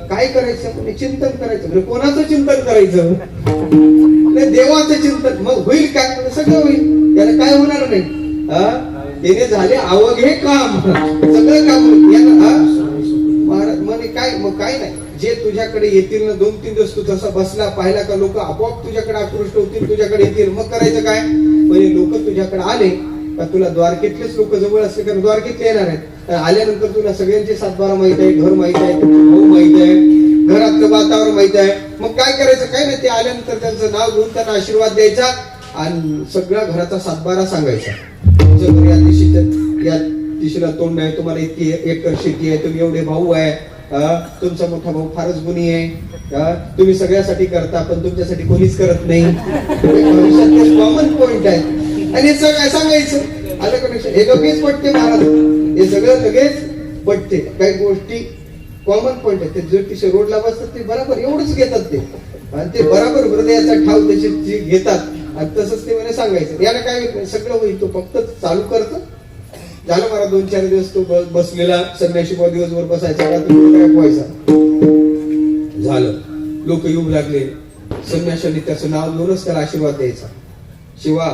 काय करायचं? म्हणजे चिंतन करायचं. म्हणजे कोणाचं चिंतन करायचं? देवाचं चिंतन. मग होईल काय? सगळं होईल, त्याला काय होणार नाही. त्याने झाले अवघे काम, सगळं काम महाराज म्हणे काय? मग काय नाही, जे तुझ्याकडे येतील ना 2-3 दिवस तू जसा बसला पाहिला का लोक आपोआप तुझ्याकडे आकृष्ट होतील, तुझ्याकडे येतील. मग करायचं काय? म्हणजे लोक तुझ्याकडे आले का तुला द्वारकेतलेच लोक जवळ असले कारण द्वारकेतले येणार आहेत. आल्यानंतर तुला सगळ्यांचे 7-12 माहित आहे, घर माहित आहे, भाऊ माहित आहे, घरातलं वातावरण माहित आहे. मग काय करायचं? काय नाही, ते आल्यानंतर त्यांचं नाव घेऊन त्यांना आशीर्वाद द्यायचा आणि सगळ्या घराचा 7-12 सांगायचा. तुमचं घर या दिशेला तोंड आहे, तुम्हाला इतकी एकर शेती आहे, तुम्ही एवढे भाऊ आहे, तुमचा मोठा भाऊ फारच गुणी आहे, तुम्ही सगळ्यासाठी करता पण तुमच्यासाठी कोणीच करत नाही. कॉमन पॉइंट आहे आणि हे सगळं सांगायचं. आलं कनेक्शन? हे लगेच पटते महाराज, हे सगळं लगेच पटते. काही गोष्टी कॉमन पॉइंट आहे, ते ज्योतिष रोडला बसतात ते बरोबर एवढंच घेतात ते, आणि ते बरोबर हृदयाचा ठाव तशी घेतात. आणि तसंच ते म्हणे सांगायचं. याला काय सगळं होईल, तो फक्त चालू करतो. झालं मला 2-4 दिवस तो बसलेला संन्याशी दिवसभर बसायचा का काय व्हायचा. झालं, लोक येऊ लागले. संन्याशाने त्याचं नाव घेऊनच त्याला आशीर्वाद द्यायचा. शिवा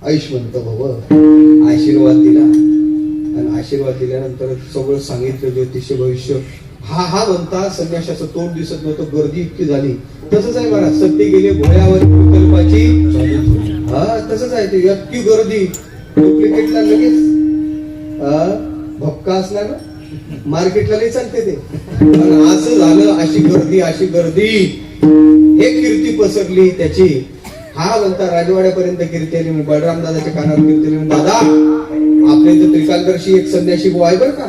आयुष्यवंत भव, आशीर्वाद दिला. आणि आशीर्वाद दिल्यानंतर सगळं सांगितलं ज्योतिष भविष्य. हा म्हणता संन्याशाचं तोंड दिसत नव्हतं, गर्दी इतकी झाली. तसंच आहे बघा, सत्य गेले भोळ्यावर विकल्पाची. तसंच आहे ते, इतकी गर्दी. डुप्लिकेटला लगेच भपका असला ना मार्केटला नाही चालते ते. असं झालं, अशी गर्दी एक कीर्ती पसरली त्याची. हा म्हणता राजवाड्यापर्यंत कीर्ती आली. बळराम दादाच्या कानावर कीर्ती आली. दादा आपल्या इथं त्रिकालदर्शी एक संन्याशी बुवा आहे बरं का,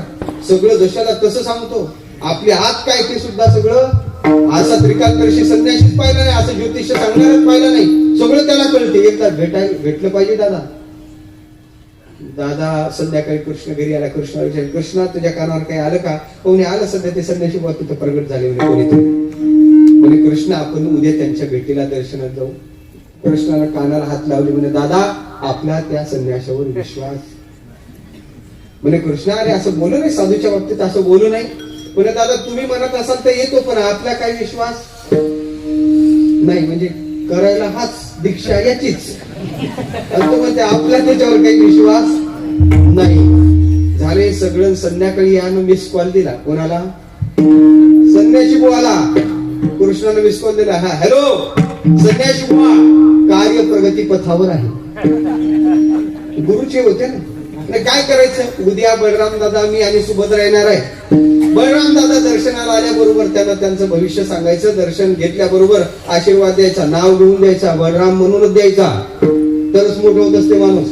सगळं जशाला तसं सांगतो. आपले हात काय ते सुद्धा सगळं असा त्रिकालदर्शी संन्याशीच पाहिला नाही, असं ज्योतिष सांगणारच पाहिलं नाही. सगळं त्याला कळते. एकदा भेटलं पाहिजे दादा. दादा संध्याकाळी कृष्ण घरी आला. कृष्णा विचार, कृष्णा तुझ्या कानावर काही आलं का? कोणी आलं? सध्या ते संन्याशी बुवा तिथं प्रगट झाले कोणीतरी. म्हणे कृष्ण आपण उद्या त्यांच्या भेटीला दर्शनात जाऊ. कृष्णाला कानाला हात लावले. म्हणे दादा आपला त्या संन्याशावर विश्वास. म्हणे कृष्णा अरे असं बोलू नाही, साधूच्या बाबतीत असं बोलू नाही. म्हणे दादा तुम्ही म्हणत असाल तर येतो, पण आपला काही विश्वास नाही. म्हणजे करायला हाच दीक्षा याचीच. म्हणते आपला त्याच्यावर काही विश्वास नाही. झाले सगळं. संध्याकाळी यानं मिस कॉल दिला. कोणाला? संन्याशी बुवाला. कृष्णानं मिस कॉल दिला. हा हॅलो संन्याशी बुवा, कार्य प्रगती पथावर आहे. गुरुचे होते ना, आणि काय करायचं, उद्या बलराम दादा मी आणि सुभद्रा येणार आहे. बलराम दादा दर्शनाला आल्याबरोबर त्यांना त्यांचं भविष्य सांगायचं, दर्शन घेतल्याबरोबर आशीर्वाद द्यायचा, नाव लिहून द्यायचा, बलराम म्हणूनच द्यायचा, तरच मोठं होत असते माणूस.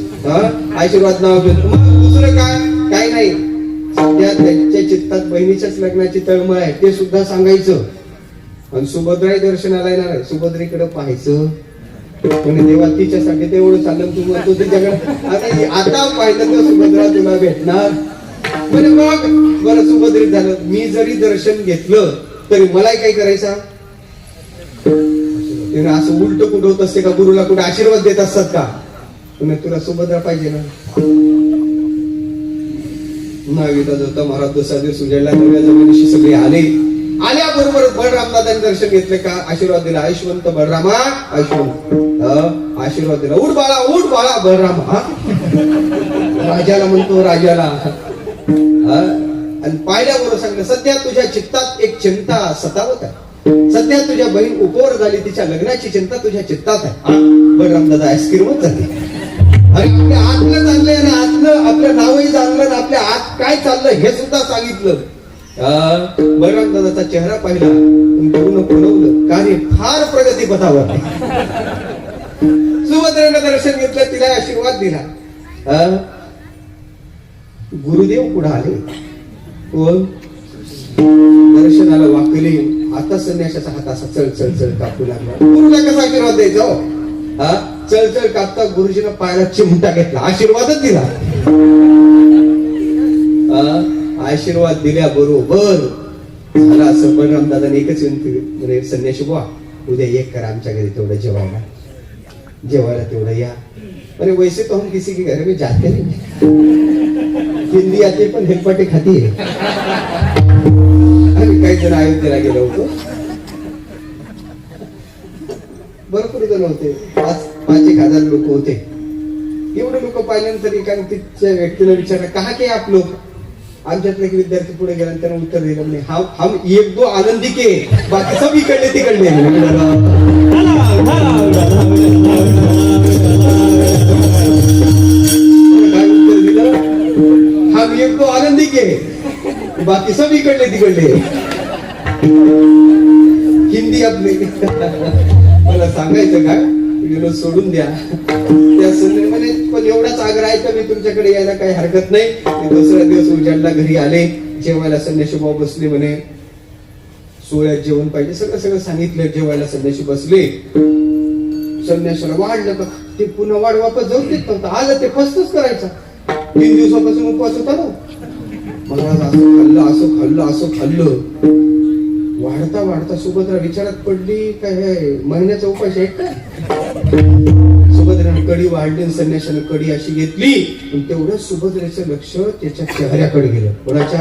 आशीर्वाद नाव घेतो. मग दुसरं काय नाही. सध्या त्यांच्या चित्तात बहिणीच्याच लग्नाची तळमळ आहे ते सुद्धा सांगायचं. आणि सुभद्राही दर्शनाला येणार आहे, सुभद्रेकडे पाहायचं. पण देवा तिच्यासाठी तेवढं चाललं, तू म्हणतो तिच्याकडे आता पाहिलं तर सुभद्रा तुला भेटणार. बरं मग बरं सुभद्रित झालं. मी जरी दर्शन घेतलं तरी मलाही काय करायचा, असं उलट कुठं होत असते का, गुरुला कुठे आशीर्वाद देत असतात का. पण तुला सुभद्रा पाहिजे ना. नाविता होता महाराज दुसरा दिवस उजाडला, नव्या जमिनीशी सगळे आल्याबरोबर बलराम दादांनी दर्शन घेतले का, आशीर्वाद दिला. ऐशवंत बलरामा, ऐशवंत आशीर्वाद दिला. उठ बाळा बलरामा. राजाला म्हणतो, राजाला. आणि पाहिल्याबरोबर सांगितलं, सध्या तुझ्या चित्तात एक चिंता सतावत आहे. सध्या तुझ्या बहीण उपवर झाली, तिच्या लग्नाची चिंता तुझ्या चित्तात आहे. बलराम दादा आईस्क्रीमच झाली. आणि आपल्या आतलं चाललंय ना, आतलं आपलं नावही चाललं ना, आपल्या आत काय चाललं हे सुद्धा सांगितलं. बलराम दादाचा चेहरा पाहिला, पूर्ण फुलवलं, कार्य फार प्रगती पथावर. सुभद्रेनं दर्शन घेतलं, तिला आशीर्वाद दिला. गुरुदेव पुढे आले. कोण? दर्शनाला वाकले. आता संन्याशाचा हात असा चळ चळ चळ कापू लागला. गुरुला कसा आशीर्वाद द्यायचा हो? चळ चळ कापता गुरुजीनं पायाला चिमटा घेतला, आशीर्वादच दिला. आशीर्वाद दिल्याबरोबर झाला असं, बलराम दादाने एकच विनंती म्हणजे, संन्याशी बुवा उद्या एक करा आमच्या घरी, तेवढं जेवायला तेवढं या. अरे वैसे तो हम किसी के घर में जाते नहीं, हिंदी आते पण हेलपाटे खाती है. आम्ही काही जण अयोध्येला गेलो होतो, भरपूर जण होते, 5,000 लोक होते. एवढे लोक पाहिल्यानंतर एकाने तिच्या व्यक्तीला विचारलं, कहा के आप लोग. आमच्यातले एक विद्यार्थी पुढे गेला, त्याने उत्तर दिलं, म्हणजे हम एक दो आनंदी के, बाकी सब इकडले तिकडले. काय उत्तर दिलं, हम एक दो आनंदी के, बाकी सब इकडले तिकडले. हिंदी आपले. मला सांगायचं काय, विनोद सोडून द्या त्या संदर्भाने, पण एवढाच आग्रह आहे का मी तुमच्याकडे यायला काही हरकत नाही. दुसऱ्या दिवस उजाडला, घरी आले, जेवायला संन्याशी भाऊ बसले. म्हणे सोहळ्यात जेवण पाहिजे, सगळं सांगितलं. जेवायला संन्याशी बसले. संन्याशाला वाढलं का ते पुन्हा वाढ वापस जाऊ देत नव्हतं. आलं ते फस्तच करायचा. 3 दिवसापासून उपवास होता ना. मला असं खाल्लं. वाढता सुभद्रा विचारात पडली, काय हे महिन्याचा उपास आहे काय. सुभद्राने कडी वाढली, संन्याशाने कडी अशी घेतली. तेवढं सुभद्रेचं लक्ष त्याच्या चेहऱ्याकडे गेलं. कोणाच्या?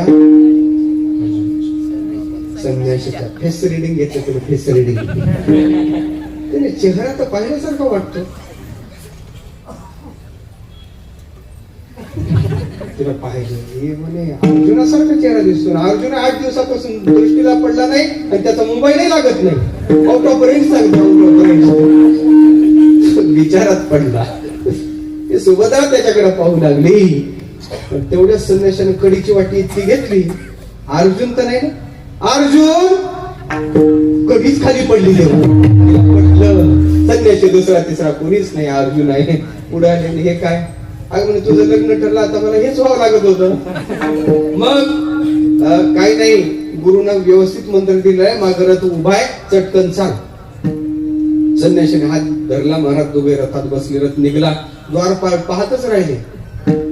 संन्याशाच्या. फेस रिडिंग घेतलं त्याने, फेस रिडिंग. त्याने चेहरा तर पाहिल्यासारखा वाटतो. तिला पाहिलं, हे म्हणे अर्जुनासारखा चेहरा दिसतो ना. अर्जुन 8 दिवसापासून दृष्टीला पडला नाही आणि त्याचा मुंबई नाही लागत नाही. आउट ऑफ रेंज सांगतो, आउट ऑफ रेंज. विचारात पडला. सुभद्रा त्याच्याकडे पाहू लागली. तेवढ्या संन्याशाने कडीची वाटी इतकी घेतली. अर्जुन तर नाही ना. अर्जुन कधीच खाली पडली. पडलं. संन्याशी दुसरा तिसरा कोणीच नाही, अर्जुन आहे. पुढे आले, हे काय. अगं म्हणे तुझं लग्न ठरलं, आता मला हेच व्हावं लागत होतं. मग काही नाही, गुरुनं व्यवस्थित मंत्र दिलाय. माझा रथ उभा आहे, चटकन सांग. संन्याशाने हात धरला, महाराज दोघे रथात बसले. रथ निघाला. द्वारपाल पाहतच राहिले.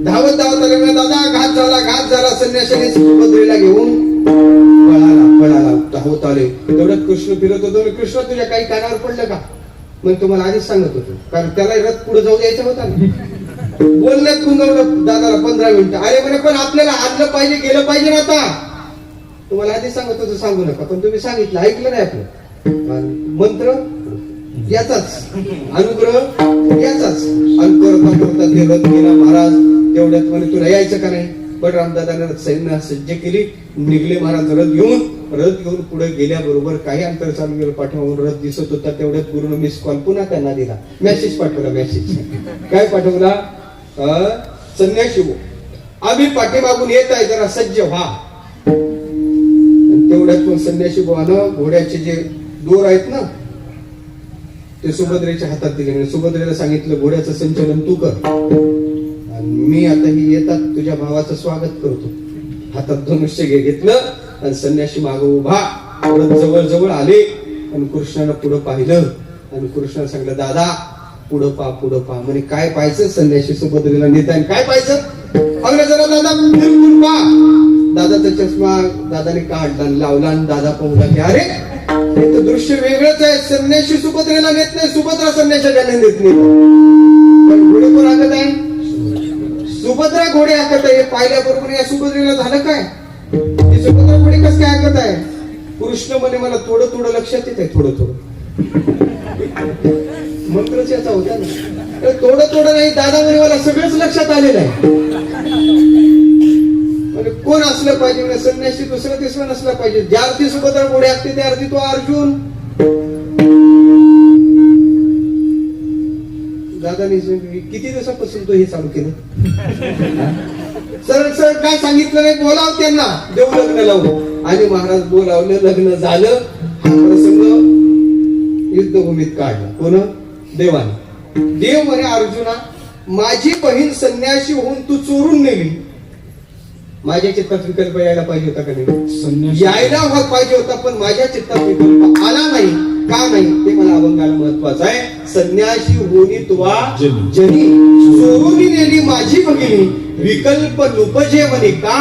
धावत आले, दादा घात झाला. संन्याशाने सुभद्रेला घेऊन पळाला. धावत आले. तेवढ्यात कृष्ण फिरत होतो. कृष्ण तुझ्या काही कानावर पडलं का. मग तुम्हाला आधीच सांगत होतो, कारण त्याला रथ पुढे जाऊ द्यायचा होता ना. बोलण्यात गुंगवलं दादाला 15 मिनिटं. अरे म्हणे पण आपल्याला आणलं पाहिजे, गेलं पाहिजे ना. आता तुम्हाला आधी सांगत होतो, सांगू नका, पण तुम्ही सांगितलं, ऐकलं नाही. आपलं मंत्र याचाच, अनुग्रह याचाच. करता देवत गेला महाराज. तेवढ्यात म्हणे तुला यायचं का नाही. बलराम दादाने सैन्य सज्ज केली. निघले महाराज रथ घेऊन पुढे गेल्याबरोबर काही अंतर चालू गेलं. पाठीमागून रथ दिसत होता. तेवढ्यात गुरुनं मिस कॉल पुन्हा त्यांना दिला. मेसेज पाठवला. मेसेज काय पाठवला. संन्याशी आम्ही पाठीमागून येत आहे, जरा सज्ज व्हा. आणि तेवढ्यात पण संन्याशी बुवानं घोड्याचे जे दोर आहेत ना ते सुभद्रेच्या हातात दिले. सुभद्रेला सांगितलं घोड्याचं संचलन तू कर आणि मी आता ही येतात तुझ्या भावाचं स्वागत करतो. हातात धनुष्य घेतलं आणि संन्याशी मागं उभा. जवळ जवळ आले आणि कृष्णानं पुढं पाहिलं आणि कृष्णानं सांगितलं दादा पुढं पा म्हणे काय पाहायचं. संन्याशी सुभद्रेला नेता काय पाहायचं. अगं जरा दादा फिरून पा. दादाचा चष्मा दादाने काढला लावला आणि दादा पाहू लागले अरे हे तर दृश्य वेगळंच आहे. संन्याशी सुभद्रेला नेत नाही, सुभद्रा संन्याशाला नेत नाही. पण घोडे कोण हाकत आहे. सुभद्रा घोडे हाकत आहे. पाहिल्याबरोबर या सुभद्रेला झालं काय. ती सुभद्रा घोडे कसं काय हाकत आहे. कृष्ण म्हणे मला थोडं थोडं लक्षात येत आहे. थोडं मंत्रच याचा होता ना. थोडं थोडं नाही दादा म्हणे मला सगळंच लक्षात आलेलं आहे. म्हणजे कोण असलं पाहिजे म्हणजे संन्यासी दुसरं तिसरं नसलं पाहिजे. ज्या अर्थी सुभद्रा घोडे हाकते त्या अर्थी तो अर्जुन. दादानी किती दिवसापासून तो हे चालू केलं. सरळ सरळ काय सांगितलं नाही. बोलाव त्यांना देऊ लग्न लावून. आणि महाराज बोलावलं लग्न झालं. हा प्रसंग युद्धभूमीत काढला कोण देवाने. देव म्हणे अर्जुना माझी बहीण संन्याशी होऊन तू चोरून नेली. माझ्या चित्तात विकल्प यायला पाहिजे होता का नाही. यायला पाहिजे होता पण माझ्या चित्तात विकल्प आला नाही. का नाही ते मला अभंगाला महत्वाचं आहे. संन्याशी होनी तुवा जनी चोरून नेली माझी भगिनी विकल्प नुपजे म्हणे का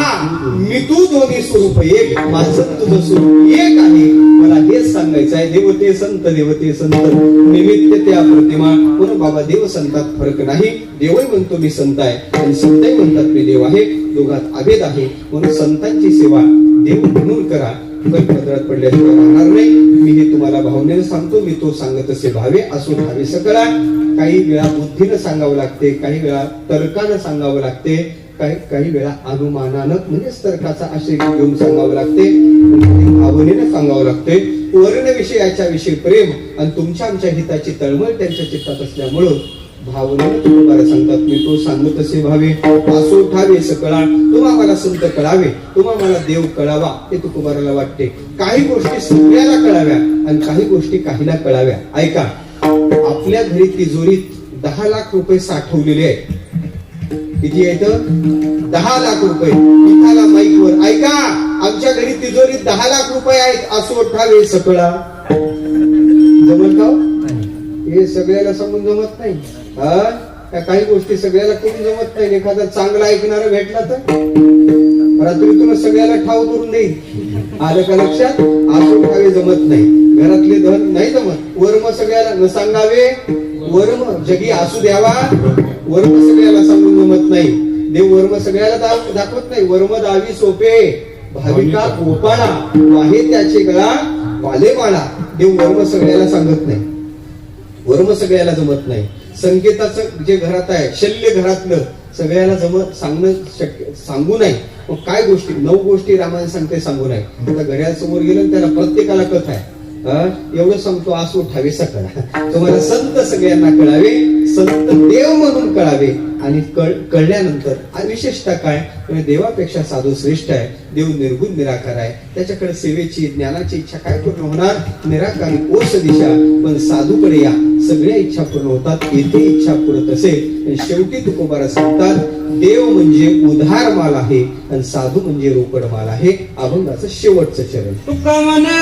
मी तू दोन्ही स्वरूप एक माझं तुझं स्वरूप एक आहे. मला हेच सांगायचं आहे. देवते संत निमित्त त्या प्रतिमा. म्हणून बाबा देव संतात फरक नाही. देवही म्हणतो मी संत आहे आणि संतही म्हणतात मी देव आहे. दोघात अभेद आहे. म्हणून संतांची सेवा देव म्हणून करा. पदरात पडल्याशिवाय राहणार नाही. मी हे तुम्हाला भावनेनं सांगतो. मी तो सांगत असे भावे असो भावे सकळा. काही वेळा बुद्धीनं सांगावं लागते, काही वेळा तर्कानं सांगावं लागते, काही वेळा अनुमानानं म्हणजे तर्काचा आश्रय घेऊन सांगावं लागते, भावनेनं सांगावं लागते. वर्ण विषयाच्या विषयी प्रेम आणि तुमच्या आमच्या हिताची तळमळ त्यांच्या चित्तात असल्यामुळं भावनेनं तुकोबारा सांगतात. मी तो सांगत असे भावे असो ठावे सकळा. तुम्हा मला संत कळावे, तुम्हा मला देव कळावा हे तुकोबाराला वाटते. काही गोष्टी सगळ्याला कळाव्या आणि काही गोष्टी काहीला कळाव्या. ऐका आपल्या घरी तिजोरीत 10 लाख रुपये साठवलेले आहेत. किती आहेत 10 लाख रुपये. इथाला माईकवर ऐका आमच्या घरी तिजोरीत 10 लाख रुपये आहेत असो ठावे सकळा. जमल का हे सगळ्याला समजून जमत नाही. काही गोष्टी सगळ्याला करून जमत नाही. एखादा चांगला ऐकणारा भेटला तर रात्रीतून सगळ्याला ठाव करून देईल. आलं का लक्षात. असो ठावे जमत नाही. घरातले धन नाही जमत. वर्म सगळ्याला न सांगावे. वर्म जगी असू द्यावा. वर्म सगळ्याला सांगून जमत नाही. देव वर्म सगळ्याला दाखवत नाही. वर्म दावी सोपे भाविका गोपाळा वाहे त्याचे गळा वाले बाळा. देव वर्म सगळ्याला सांगत नाही. वर्म सगळ्याला जमत नाही. संकेताचं जे घरात आहे शल्य घरातलं सगळ्याला जमत सांगणं शक्य सांगू नाही. मग काय गोष्टी 9 गोष्टी रामायण सांगते सांगू नाही. आता घड्याळ समोर गेलं त्याला प्रत्येकाला कथा आहे. एवढं सांगतो असो ठावे सकळा. तुम्हाला संत सगळ्यांना कळावे, संत देव म्हणून कळावे आणि कळल्यानंतर विशेषतः काय म्हणजे देवापेक्षा साधू श्रेष्ठ आहे. देव निर्गुण निराकार आहे. त्याच्याकडे सेवेची ज्ञानाची इच्छा काय पूर्ण होणार. निराकारी ओस दिशा. पण साधूकडे या सगळ्या इच्छा पूर्ण होतात. येथे इच्छा पुरत असेल. शेवटी तुकोबारा सांगतात देव म्हणजे उधार माल आहे आणि साधू म्हणजे रोकड माल आहे. अभंगाचं शेवटचं चरण. तुका म्हणे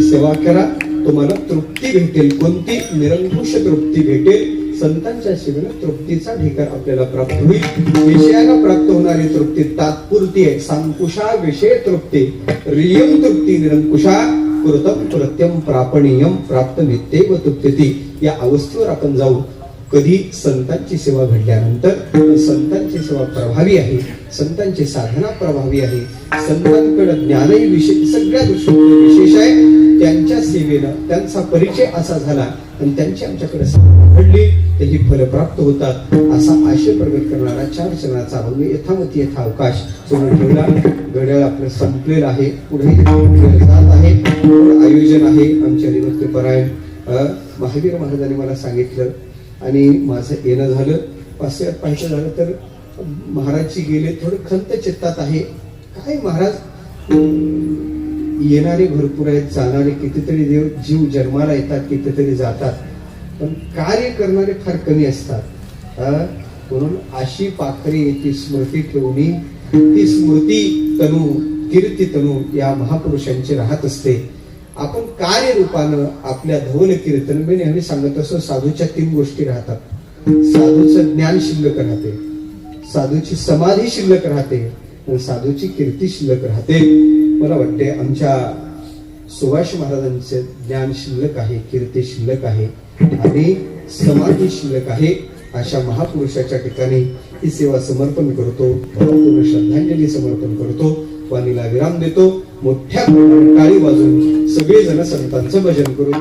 सेवा करा, तुम्हाला तृप्ती भेटेल. कोणती? निरंकुश तृप्ती भेटेल. संतांच्या सेवेनं तृप्तीचा ढेकर आपल्याला प्राप्त होईल. विषयाला प्राप्त होणारी तृप्ती तात्पुरती आहे. सांकुशा विषय तृप्ती, रियम तृप्ती निरंकुशा, कृतम कृत्यम प्रापणीयम प्राप्त नित्येव तृप्ती. या अवस्थेवर आपण जाऊ. कधी? संतांची सेवा घडल्यानंतर. संतांची सेवा प्रभावी आहे, संतांची साधना प्रभावी आहे, संतांकडे ज्ञानही विशेष, सगळ्या दृष्टीने विशेष आहे. त्यांच्या सेवेनं त्यांचा परिचय असा झाला आणि त्यांची आमच्याकडे साधना घडली, तर ही फल प्राप्त होतात. असा आशय प्रगट करणारा 4 चरणाचा अभंग यथामती यथा अवकाश सोडून ठेवला. घड्याळ आपलं संपलेलं आहे, पुढे जात आहे. आयोजन आहे आमच्या निवृत्ती परायण महावीर महाराजांनी मला सांगितलं आणि माझं येणं झालं. पाचव्यात पाहायचं झालं तर महाराजची गेले, थोडं खंत चित्तात आहे. काय महाराज, येणारे भरपूर आहेत, जाणारे कितीतरी देव जीव जन्माला येतात, कितीतरी जातात, पण कार्य करणारे फार कमी असतात. म्हणून अशी पाखरी ती स्मृती ठेवणी, ती स्मृती तनू, कीर्ती तनू या महापुरुषांची राहत असते. आपण कार्यरूपानं आपल्या धवल कीर्तन, मी नेहमी सांगत असतो, साधूच्या 3 गोष्टी राहतात. साधूचं ज्ञान शिल्लक राहते, साधूची समाधी शिल्लक राहते आणि साधूची कीर्ती शिल्लक राहते. मला वाटते आमच्या सुभाष महाराजांचे ज्ञान शिल्लक आहे, कीर्ती शिल्लक आहे आणि समाधी शिल्लक आहे. अशा महापुरुषाच्या ठिकाणी ही सेवा समर्पण करतो, पूर्ण श्रद्धांजली समर्पण करतो. वाणीला विराम देतो. मोठ्या टाळी वाजून सगळेजण संतांचं भजन करू.